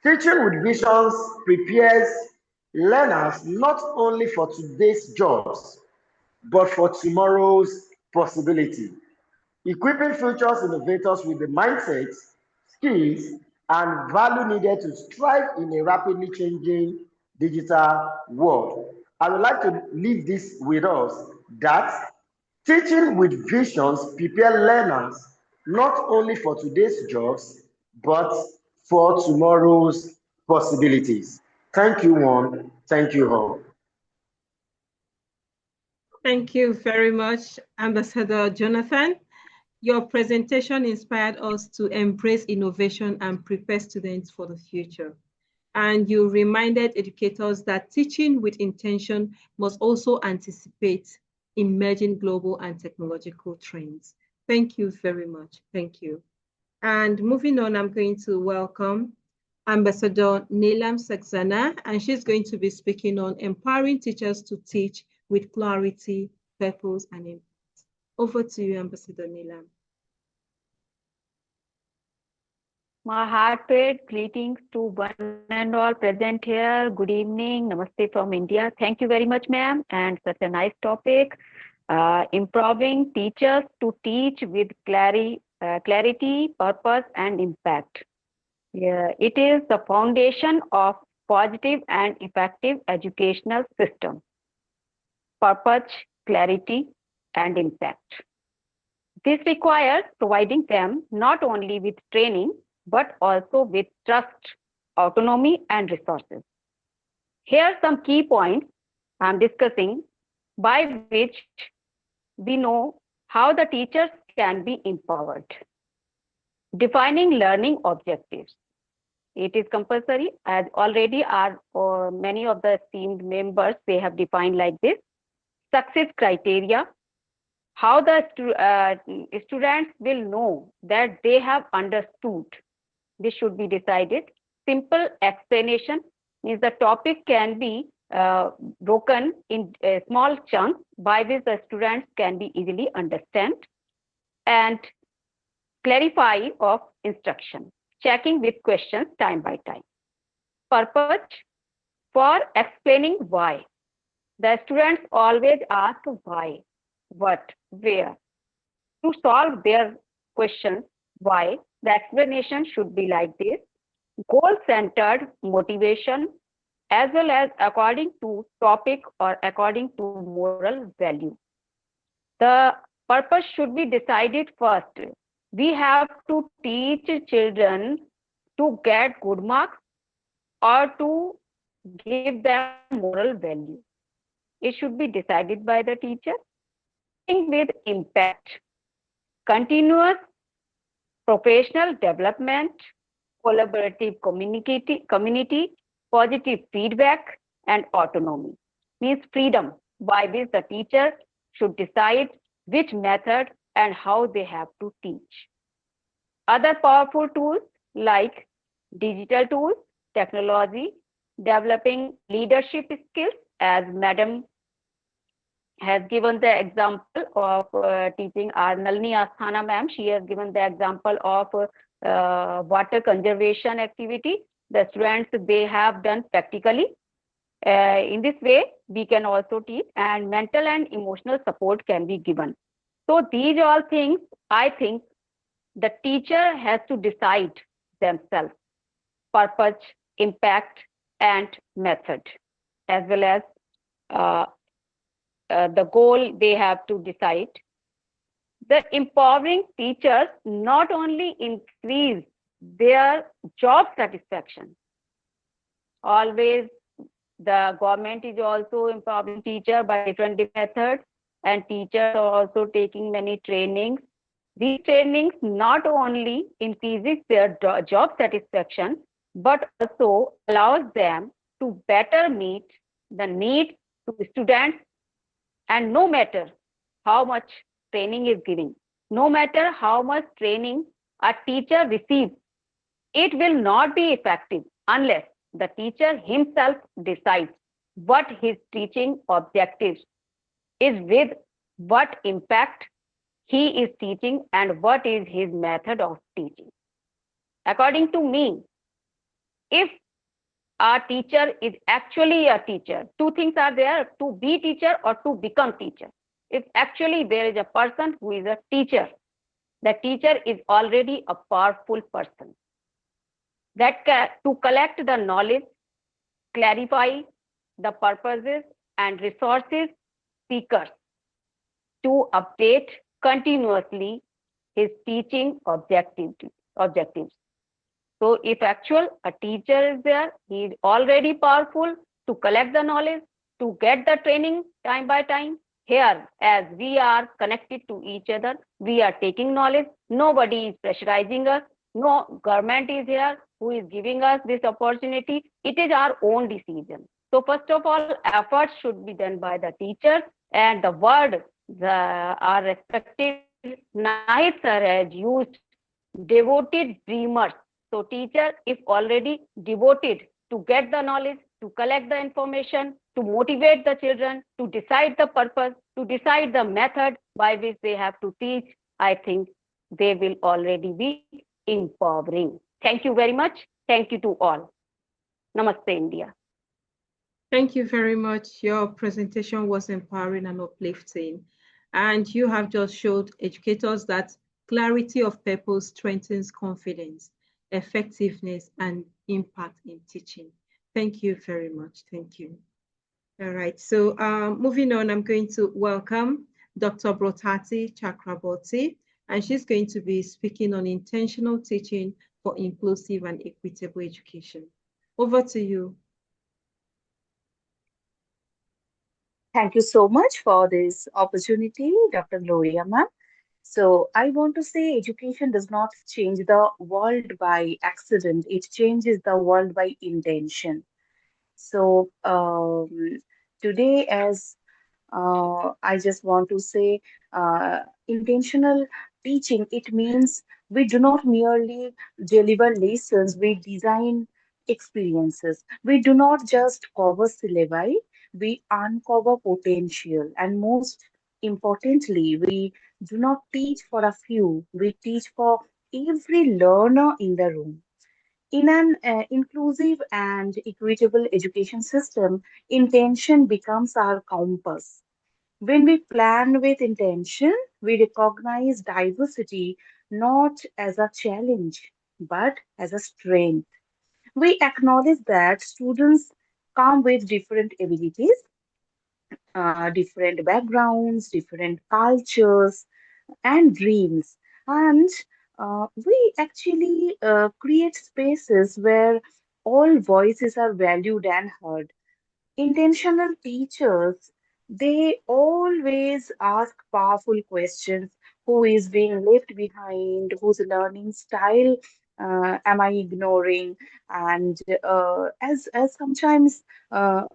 teaching with visions prepares learners not only for today's jobs, but for tomorrow's possibility, equipping future innovators with the mindset, skills, and value needed to thrive in a rapidly changing digital world. I would like to leave this with us that teaching with visions prepare learners not only for today's jobs, but for tomorrow's possibilities. Thank you, one. Thank you all.
Thank you very much, Ambassador Jonathan. Your presentation inspired us to embrace innovation and prepare students for the future. And you reminded educators that teaching with intention must also anticipate emerging global and technological trends. Thank you very much. Thank you. And moving on, I'm going to welcome Ambassador Neelam Saxena, and she's going to be speaking on empowering teachers to teach with clarity, purpose, and impact. Over to you, Ambassador Neelam.
My heartfelt greetings to one and all present here. Good evening. Namaste from India. Thank you very much, ma'am. And such a nice topic. Empowering teachers to teach with clarity, purpose, and impact. Yeah, it is the foundation of positive and effective educational system. Purpose, clarity, and impact. This requires providing them not only with training, but also with trust, autonomy, and resources. Here are some key points I'm discussing by which we know how the teachers can be empowered. Defining learning objectives. It is compulsory, as already many of the esteemed members, they have defined like this. Success criteria. How the students will know that they have understood. This should be decided. Simple explanation means the topic can be broken in small chunks by which the students can be easily understand. And clarify of instruction, checking with questions time by time. Purpose for explaining why. The students always ask why, what, where. To solve their questions, why, the explanation should be like this: goal-centered motivation, as well as according to topic or according to moral value. The purpose should be decided first. We have to teach children to get good marks or to give them moral value. It should be decided by the teacher. With impact, continuous professional development, collaborative community, positive feedback, and autonomy. Means freedom, by which the teacher should decide which method and how they have to teach. Other powerful tools like digital tools, technology, developing leadership skills, as Madam has given the example of teaching our Nalini Asthana ma'am. She has given the example of water conservation activity. The students, they have done practically. In this way, we can also teach, and mental and emotional support can be given. So these all things, I think the teacher has to decide themselves: purpose, impact, and method, as well as the goal they have to decide. The empowering teachers not only increase their job satisfaction, always the government is also empowering teacher by different methods, and teachers are also taking many trainings. These trainings not only increases their job satisfaction, but also allows them to better meet the needs of students. And no matter how much training is given, no matter how much training a teacher receives, it will not be effective unless the teacher himself decides what his teaching objectives is, with what impact he is teaching, and what is his method of teaching. According to me, if a teacher is actually a teacher, two things are there: to be teacher or to become teacher. If actually there is a person who is a teacher, the teacher is already a powerful person that to collect the knowledge, clarify the purposes and resources seekers, to update continuously his teaching objectives. So if a teacher is there, he is already powerful to collect the knowledge, to get the training time by time. Here, as we are connected to each other, we are taking knowledge. Nobody is pressurizing us. No government is here who is giving us this opportunity. It is our own decision. So first of all, efforts should be done by the teachers, and the word our respected Naik sir has used, devoted dreamers. So teacher, if already devoted to get the knowledge, to collect the information, to motivate the children, to decide the purpose, to decide the method by which they have to teach, I think they will already be empowering. Thank you very much. Thank you to all. Namaste, India.
Thank you very much. Your presentation was empowering and uplifting. And you have just showed educators that clarity of purpose strengthens confidence, effectiveness, and impact in teaching. Thank you very much. Thank you. All right. So moving on, I'm going to welcome Dr. Brotati Chakraborty, and she's going to be speaking on intentional teaching for inclusive and equitable education. Over to you.
Thank you so much for this opportunity, Dr. Gloria ma'am. So I want to say education does not change the world by accident. It changes the world by intention. So today, as I just want to say, intentional teaching, it means we do not merely deliver lessons, we design experiences. We do not just cover syllabi, we uncover potential. And most importantly, we do not teach for a few, we teach for every learner in the room. In an inclusive and equitable education system, intention becomes our compass. When we plan with intention, we recognize diversity not as a challenge, but as a strength. We acknowledge that students come with different abilities, different backgrounds, different cultures, and dreams. And we actually create spaces where all voices are valued and heard. Intentional teachers, they always ask powerful questions. Who is being left behind? Whose learning style am I ignoring? And as sometimes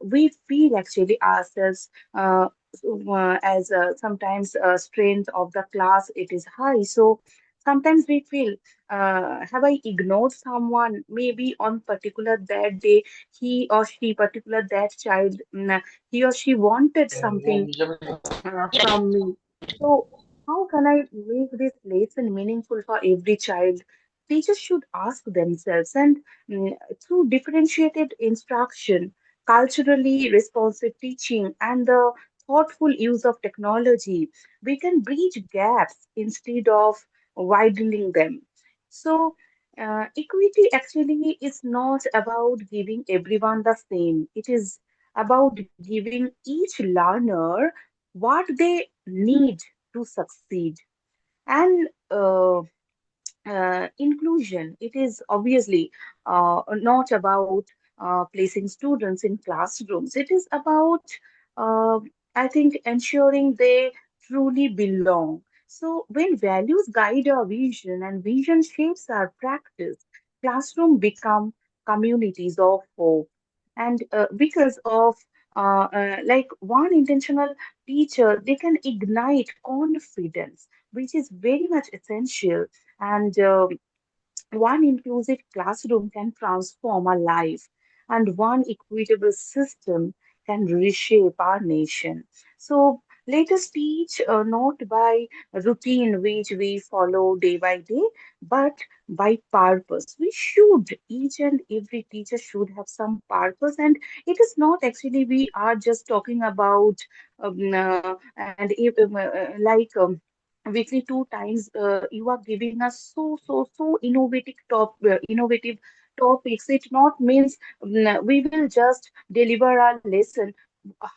we feel actually ourselves as sometimes strength of the class it is high. So sometimes we feel, have I ignored someone? Maybe on particular that day he or she, particular that child, he or she wanted something from me. So, how can I make this lesson meaningful for every child? Teachers should ask themselves, and through differentiated instruction, culturally responsive teaching, and the thoughtful use of technology, we can bridge gaps instead of widening them. So, equity actually is not about giving everyone the same. It is about giving each learner what they need to succeed. And inclusion, it is obviously not about placing students in classrooms. It is about, uh, I think, ensuring they truly belong. So when values guide our vision and vision shapes our practice, classroom become communities of hope. And because of like one intentional teacher, they can ignite confidence, which is very much essential. And one inclusive classroom can transform our life, and one equitable system can reshape our nation. So let us teach not by routine which we follow day by day, but by purpose. We should, each and every teacher should have some purpose, and it is not actually we are just talking about and if, like weekly two times you are giving us so innovative topics. It not means we will just deliver our lesson.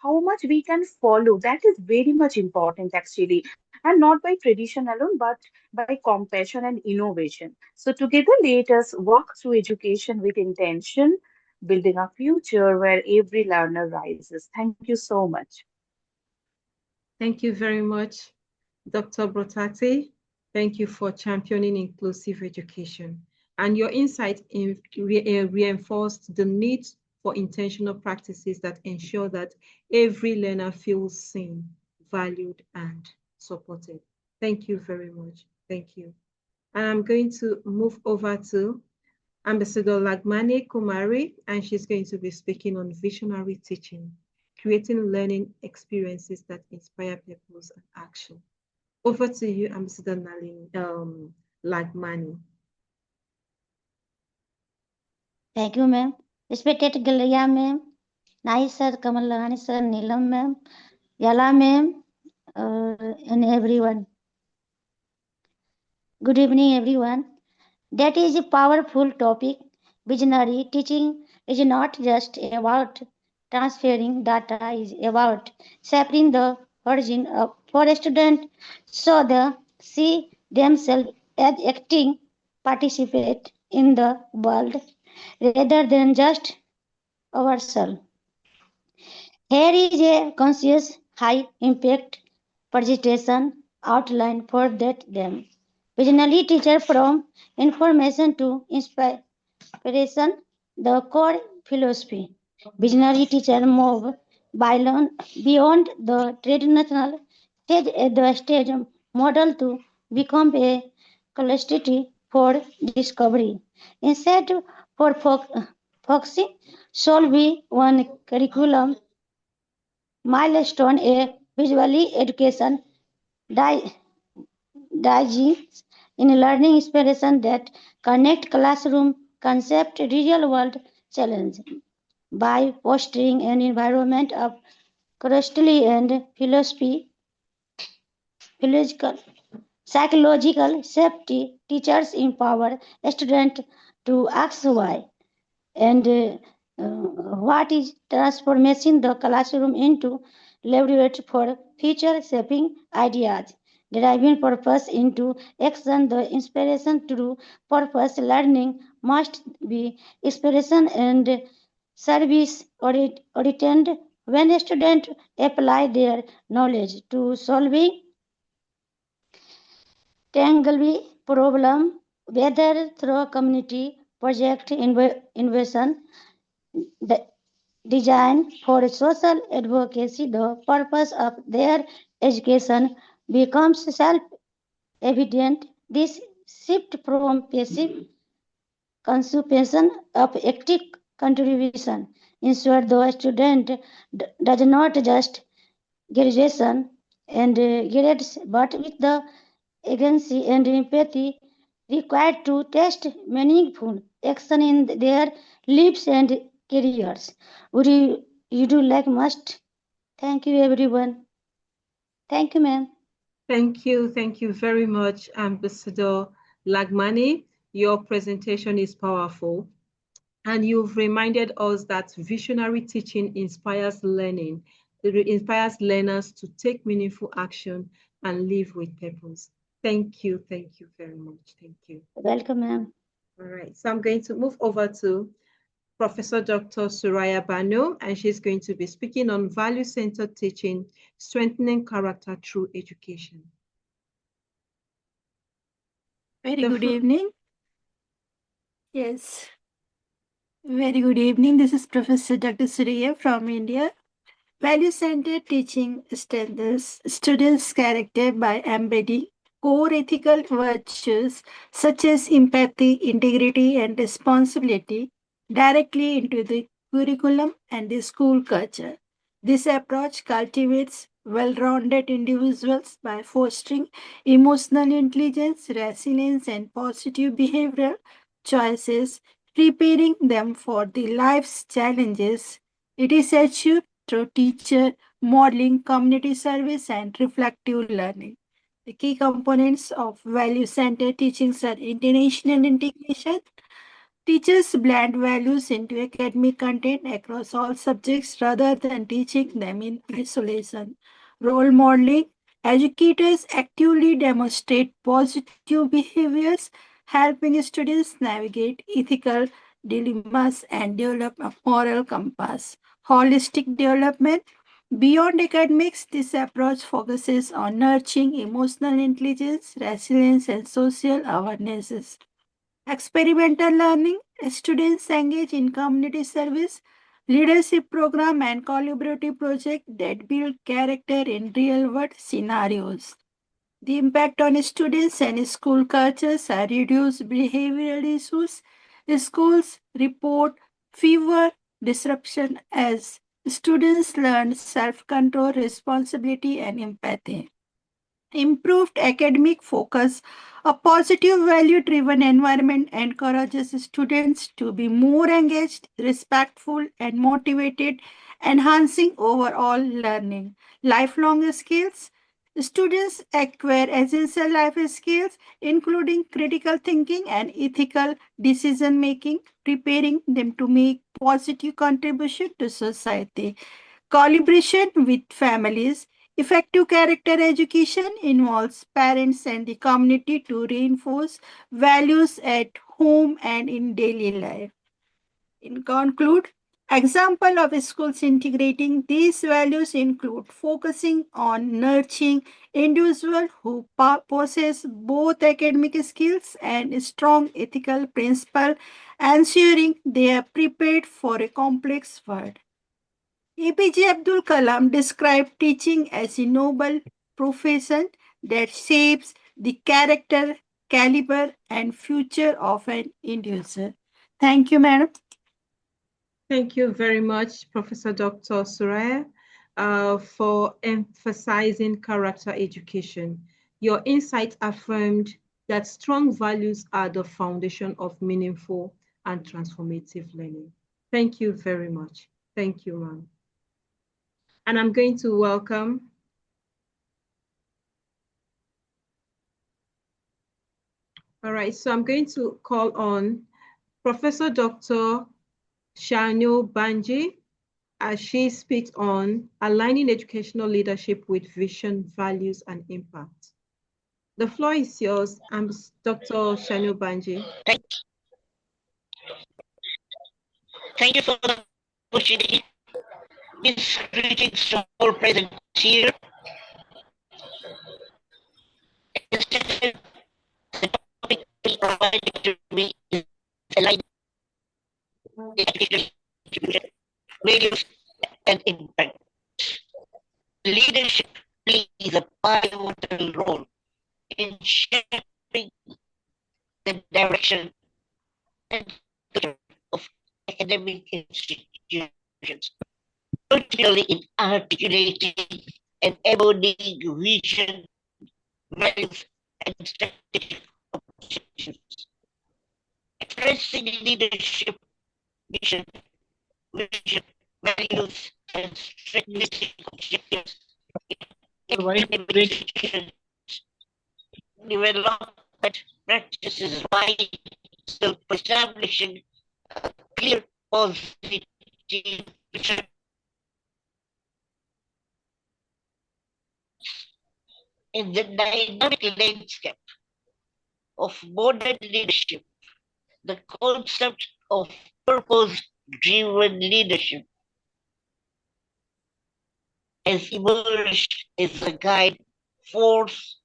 How much we can follow, that is very much important actually, and not by tradition alone, but by compassion and innovation. So together let us walk through education with intention, building a future where every learner rises. Thank you so much.
Thank you very much, Dr. Brotati. Thank you for championing inclusive education. And your insight reinforced the need for intentional practices that ensure that every learner feels seen, valued, and supported. Thank you very much. Thank you. And I'm going to move over to Ambassador Lagmane Kumari, and she's going to be speaking on visionary teaching, creating learning experiences that inspire purpose and action. Over to you, Ambassador Lagmane.
Thank you, ma'am. Respected Gloria, ma'am. Nice, sir. Kamalani, sir. Neelam, ma'am. Yala, ma'am. And everyone. Good evening, everyone. That is a powerful topic. Visionary teaching is not just about transferring data, is about shaping the origin of for a student so they see themselves as acting participate in the world rather than just ourselves. Here is a conscious high impact presentation outline for that them. Visionary teacher from information to inspiration, the core philosophy. Visionary teacher move beyond the traditional stage at the stage model to become a capacity for discovery. Instead for focusing solely one curriculum milestone, a visually education digest in learning inspiration that connect classroom concept real world challenge by fostering an environment of curiosity and philosophical psychological safety. Teachers empower students to ask why and what is transforming the classroom into laboratory for future shaping ideas, driving purpose into action. The inspiration through purpose learning must be inspiration and service oriented. When students apply their knowledge to solving tangle problem, whether through community project innovation, the design for social advocacy, the purpose of their education becomes self-evident. This shift from passive consumption of active contribution ensure the student does not just graduation and grades, but with the agency and empathy required to test meaningful action in their lives and careers. Would you do like must? Thank you, everyone. Thank you, ma'am.
Thank you very much, Ambassador Lagmani. Your presentation is powerful, and you've reminded us that visionary teaching inspires learning. It inspires learners to take meaningful action and live with purpose. Thank you very much. Thank you.
Welcome, ma'am.
All right, so I'm going to move over to Professor Dr. Suraya Bano, and she's going to be speaking on value-centered teaching, strengthening character through education.
Very good evening. Yes. Very good evening. This is Professor Dr. Suraya from India. Value-centered teaching strengthens students' character by embedding core ethical virtues such as empathy, integrity, and responsibility directly into the curriculum and the school culture. This approach cultivates well-rounded individuals by fostering emotional intelligence, resilience, and positive behavioral choices, preparing them for the life's challenges. It is achieved through teacher modeling, community service, and reflective learning. The key components of value-centered teachings are international integration. Teachers blend values into academic content across all subjects rather than teaching them in isolation. Role modeling. Educators actively demonstrate positive behaviors, helping students navigate ethical dilemmas and develop a moral compass. Holistic development. Beyond academics, this approach focuses on nurturing emotional intelligence, resilience, and social awarenesses. Experimental learning. Students engage in community service, leadership program, and collaborative projects that build character in real-world scenarios. The impact on students and school cultures are reduced behavioral issues. Schools report fewer disruption as students learn self-control, responsibility, and empathy. Improved academic focus. A positive value-driven environment encourages students to be more engaged, respectful, and motivated, enhancing overall learning. Lifelong skills. Students acquire essential life skills, including critical thinking and ethical decision-making, preparing them to make positive contribution to society. Collaboration with families. Effective character education involves parents and the community to reinforce values at home and in daily life. In conclude, example of schools integrating these values include focusing on nurturing individuals who possess both academic skills and strong ethical principles, ensuring they are prepared for a complex world. APJ Abdul Kalam described teaching as a noble profession that shapes the character, caliber, and future of an individual. Thank you, madam.
Thank you very much, Professor Dr. Suraya, for emphasizing character education. Your insights affirmed that strong values are the foundation of meaningful and transformative learning. Thank you very much. Thank you, ma'am. And I'm going to welcome all right, so I'm going to call on Professor Dr. Shanu Banji as she speaks on aligning educational leadership with vision, values, and impact. The floor is yours. I'm Dr. Shanu Banji.
Thank you for the opportunity. This greetings to all present here. The topic provided to me is aligning education, values, and impact. Leadership plays a pivotal role in shaping the direction and future of academic institutions, particularly in articulating and embodying vision, values, and strategic objectives. Addressing leadership, vision, values, and strategic objectives development practices while still establishing a clear positive vision in the dynamic landscape of modern leadership. The concept of purpose-driven leadership has emerged as a guide force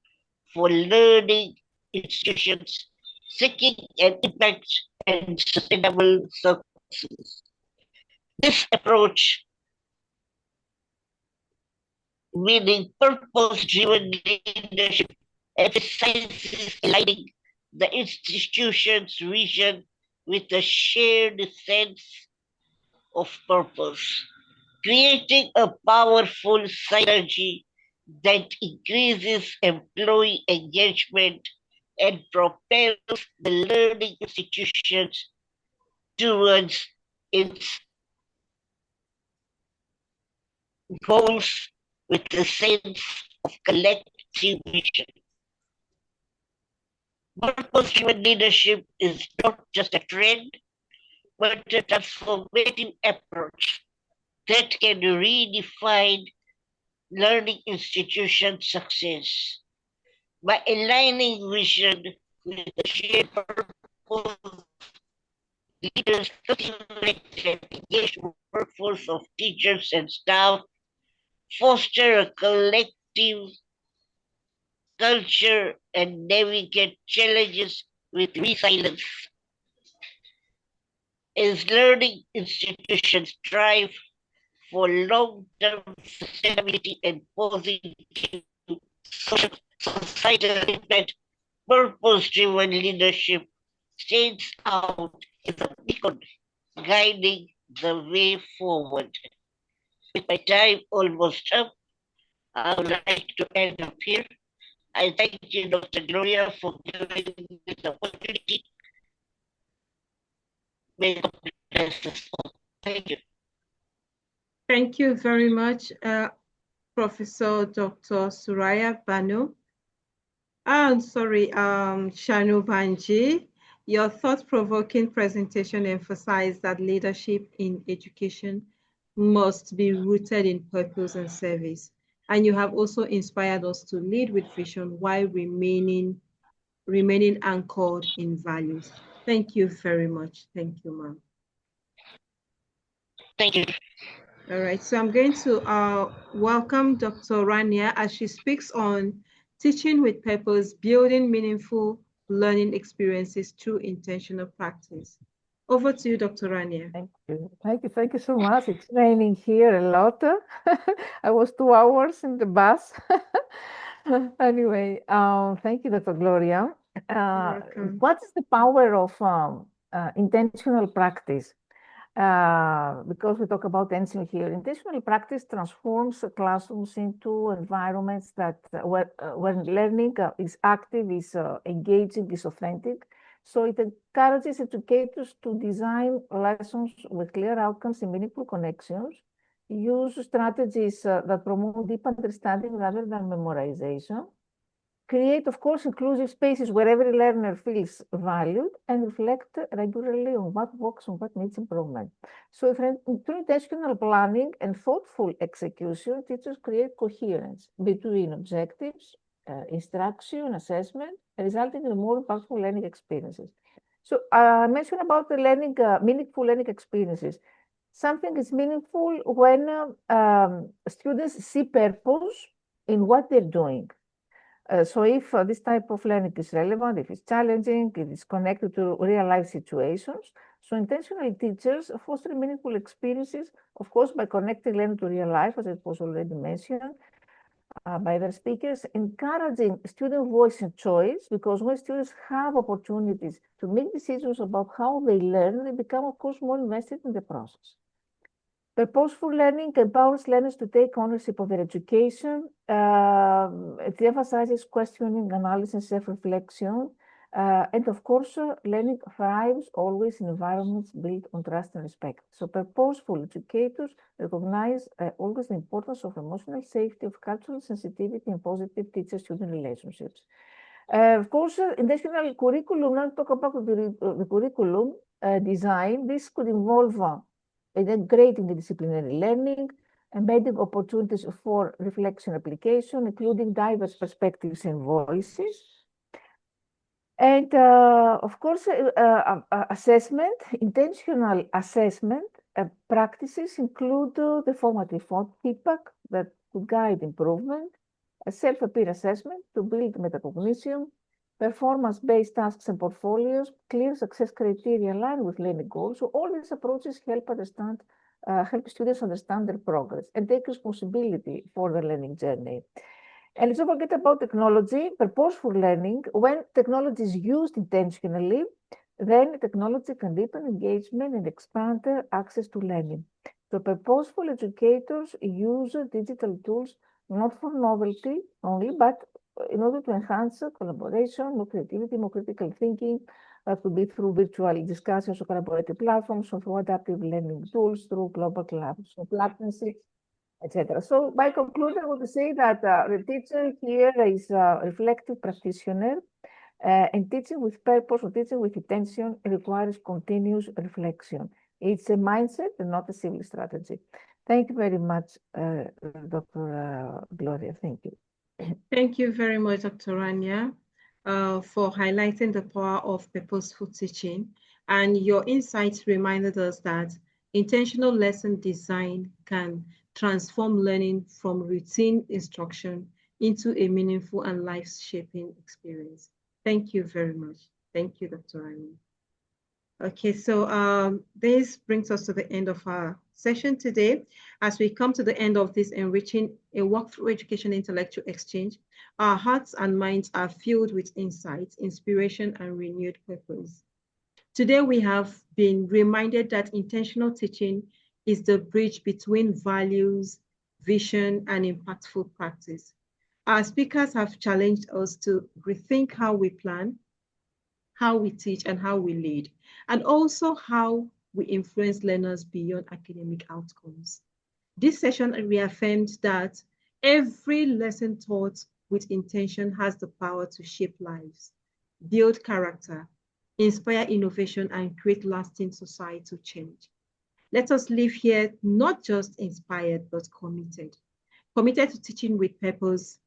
for learning institutions seeking an impact and sustainable success. This approach, meaning purpose-driven leadership, emphasizes aligning the institution's vision with a shared sense of purpose, creating a powerful synergy that increases employee engagement and propels the learning institutions towards its goals with a sense of collective vision. Purpose-driven leadership is not just a trend, but a transformative approach that can redefine learning institution success. By aligning vision with the shared purpose, leaders cultivate an engaged workforce of teachers and staff, foster a collective culture, and navigate challenges with resilience. As learning institutions strive for long-term sustainability and positive societal impact, purpose-driven leadership stands out as a beacon guiding the way forward. With my time almost up, I would like to end up here. I thank you, Dr. Gloria, for giving me the opportunity. May God bless us all. Thank you.
Thank you very much, Professor Dr. Suraya Banu. I'm sorry, Shanu Banji. Your thought-provoking presentation emphasized that leadership in education must be rooted in purpose and service. And you have also inspired us to lead with vision while remaining anchored in values. Thank you very much. Thank you, ma'am.
Thank you.
All right, so I'm going to welcome Dr. Rania as she speaks on teaching with purpose, building meaningful learning experiences through intentional practice. Over to you, Dr. Rania.
Thank you. Thank you so much. It's raining here a lot. I was 2 hours in the bus. Anyway, thank you, Dr. Gloria.
You're welcome.
What is the power of intentional practice? because we talk about tension here. Intentional practice transforms classrooms into environments that where learning is active, is engaging, is authentic. So it encourages educators to design lessons with clear outcomes and meaningful connections, use strategies that promote deep understanding rather than memorization, create, of course, inclusive spaces where every learner feels valued, and reflect regularly on what works and what needs improvement. So through intentional planning and thoughtful execution, teachers create coherence between objectives, instruction, assessment, resulting in more impactful learning experiences. So I mentioned about the learning, meaningful learning experiences. Something is meaningful when students see purpose in what they're doing. So if this type of learning is relevant, if it's challenging, if it's connected to real life situations, so intentional teachers foster meaningful experiences, of course, by connecting learning to real life, as it was already mentioned by the speakers, encouraging student voice and choice, because when students have opportunities to make decisions about how they learn, they become, of course, more invested in the process. Purposeful learning empowers learners to take ownership of their education. It emphasizes questioning, analysis, self-reflection. And of course, learning thrives always in environments built on trust and respect. So purposeful educators recognize always the importance of emotional safety, of cultural sensitivity, and positive teacher-student relationships. Of course, intentional curriculum, now talk about the curriculum design. This could involve integrating the disciplinary learning, embedding opportunities for reflection application, including diverse perspectives and voices. And of course, assessment, intentional assessment practices include the formative feedback that could guide improvement, a self-peer assessment to build metacognition, performance-based tasks and portfolios, clear success criteria aligned with learning goals. So all these approaches help students understand their progress and take responsibility for their learning journey. And let's not forget about technology, purposeful learning. When technology is used intentionally, then technology can deepen engagement and expand access to learning. So purposeful educators use digital tools not for novelty only, but in order to enhance collaboration, more creativity, more critical thinking. That could be through virtual discussions or collaborative platforms, or through adaptive learning tools, through global labs, so platforms, etc. So by conclusion, I would say that the teacher here is a reflective practitioner, and teaching with purpose or teaching with intention requires continuous reflection. It's a mindset and not a civil strategy. Thank you very much, Dr. Gloria. Thank you.
Thank you very much, Dr. Rania, for highlighting the power of purposeful teaching. And your insights reminded us that intentional lesson design can transform learning from routine instruction into a meaningful and life-shaping experience. Thank you very much. Thank you, Dr. Rania. Okay, so this brings us to the end of our session today. As we come to the end of this enriching a walk-through education intellectual exchange, our hearts and minds are filled with insights, inspiration, and renewed purpose. Today, we have been reminded that intentional teaching is the bridge between values, vision, and impactful practice. Our speakers have challenged us to rethink how we plan, how we teach, and how we lead, and also how we influence learners beyond academic outcomes. This session reaffirmed that every lesson taught with intention has the power to shape lives, build character, inspire innovation, and create lasting societal change. Let us live here not just inspired, but committed. Committed to teaching with purpose,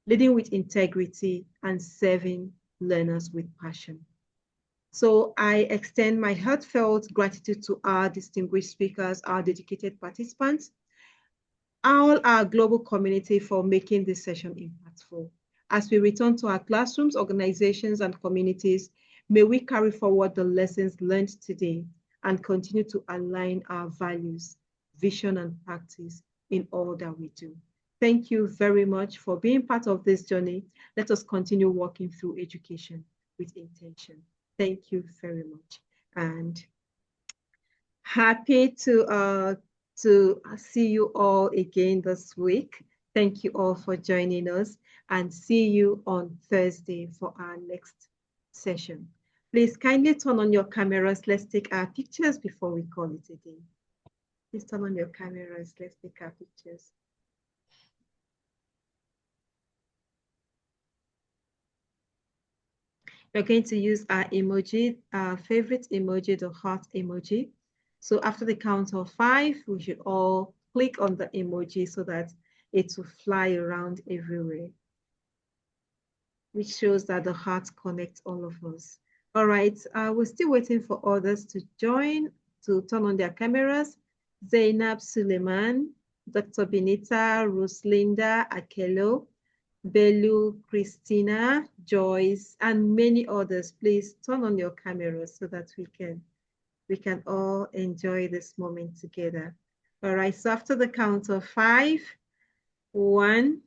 leading with integrity, and serving learners with passion. So I extend my heartfelt gratitude to our distinguished speakers, our dedicated participants, all our global community for making this session impactful. As we return to our classrooms, organizations, and communities, may we carry forward the lessons learned today and continue to align our values, vision, and practice in all that we do. Thank you very much for being part of this journey. Let us continue walking through education with intention. Thank you very much. And Happy to see you all again this week. Thank you all for joining us, and see you on Thursday for our next session. Please kindly turn on your cameras. Let's take our pictures before we call it a day. Please turn on your cameras. Let's take our pictures. We're going to use our emoji, our favorite emoji, the heart emoji. So after the count of 5, we should all click on the emoji so that it will fly around everywhere, which shows that the heart connects all of us. All right, we're still waiting for others to join, to turn on their cameras. Zainab Suleiman, Dr. Benita, Roslinda Akelo, Belu, Christina, Joyce, and many others. Please turn on your cameras so that we can all enjoy this moment together. All right, so after the count of 5, 1,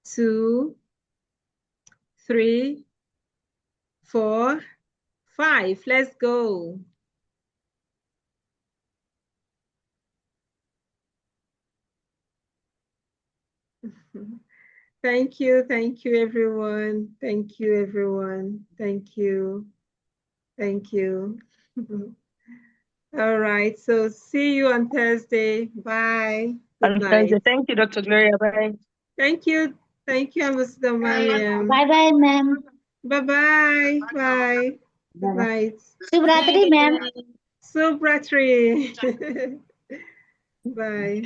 2, 3, 4, 5. Let's go. Thank you everyone. Thank you everyone. Thank you. Thank you. All right, so see you on Thursday. Bye. Good night.
Thank you, Dr. Gloria. Bye.
Thank you, Ambassador Mariam.
Bye-bye, ma'am.
Bye-bye. Bye. Good night.
Shubhratri, ma'am.
Shubhratri. Bye.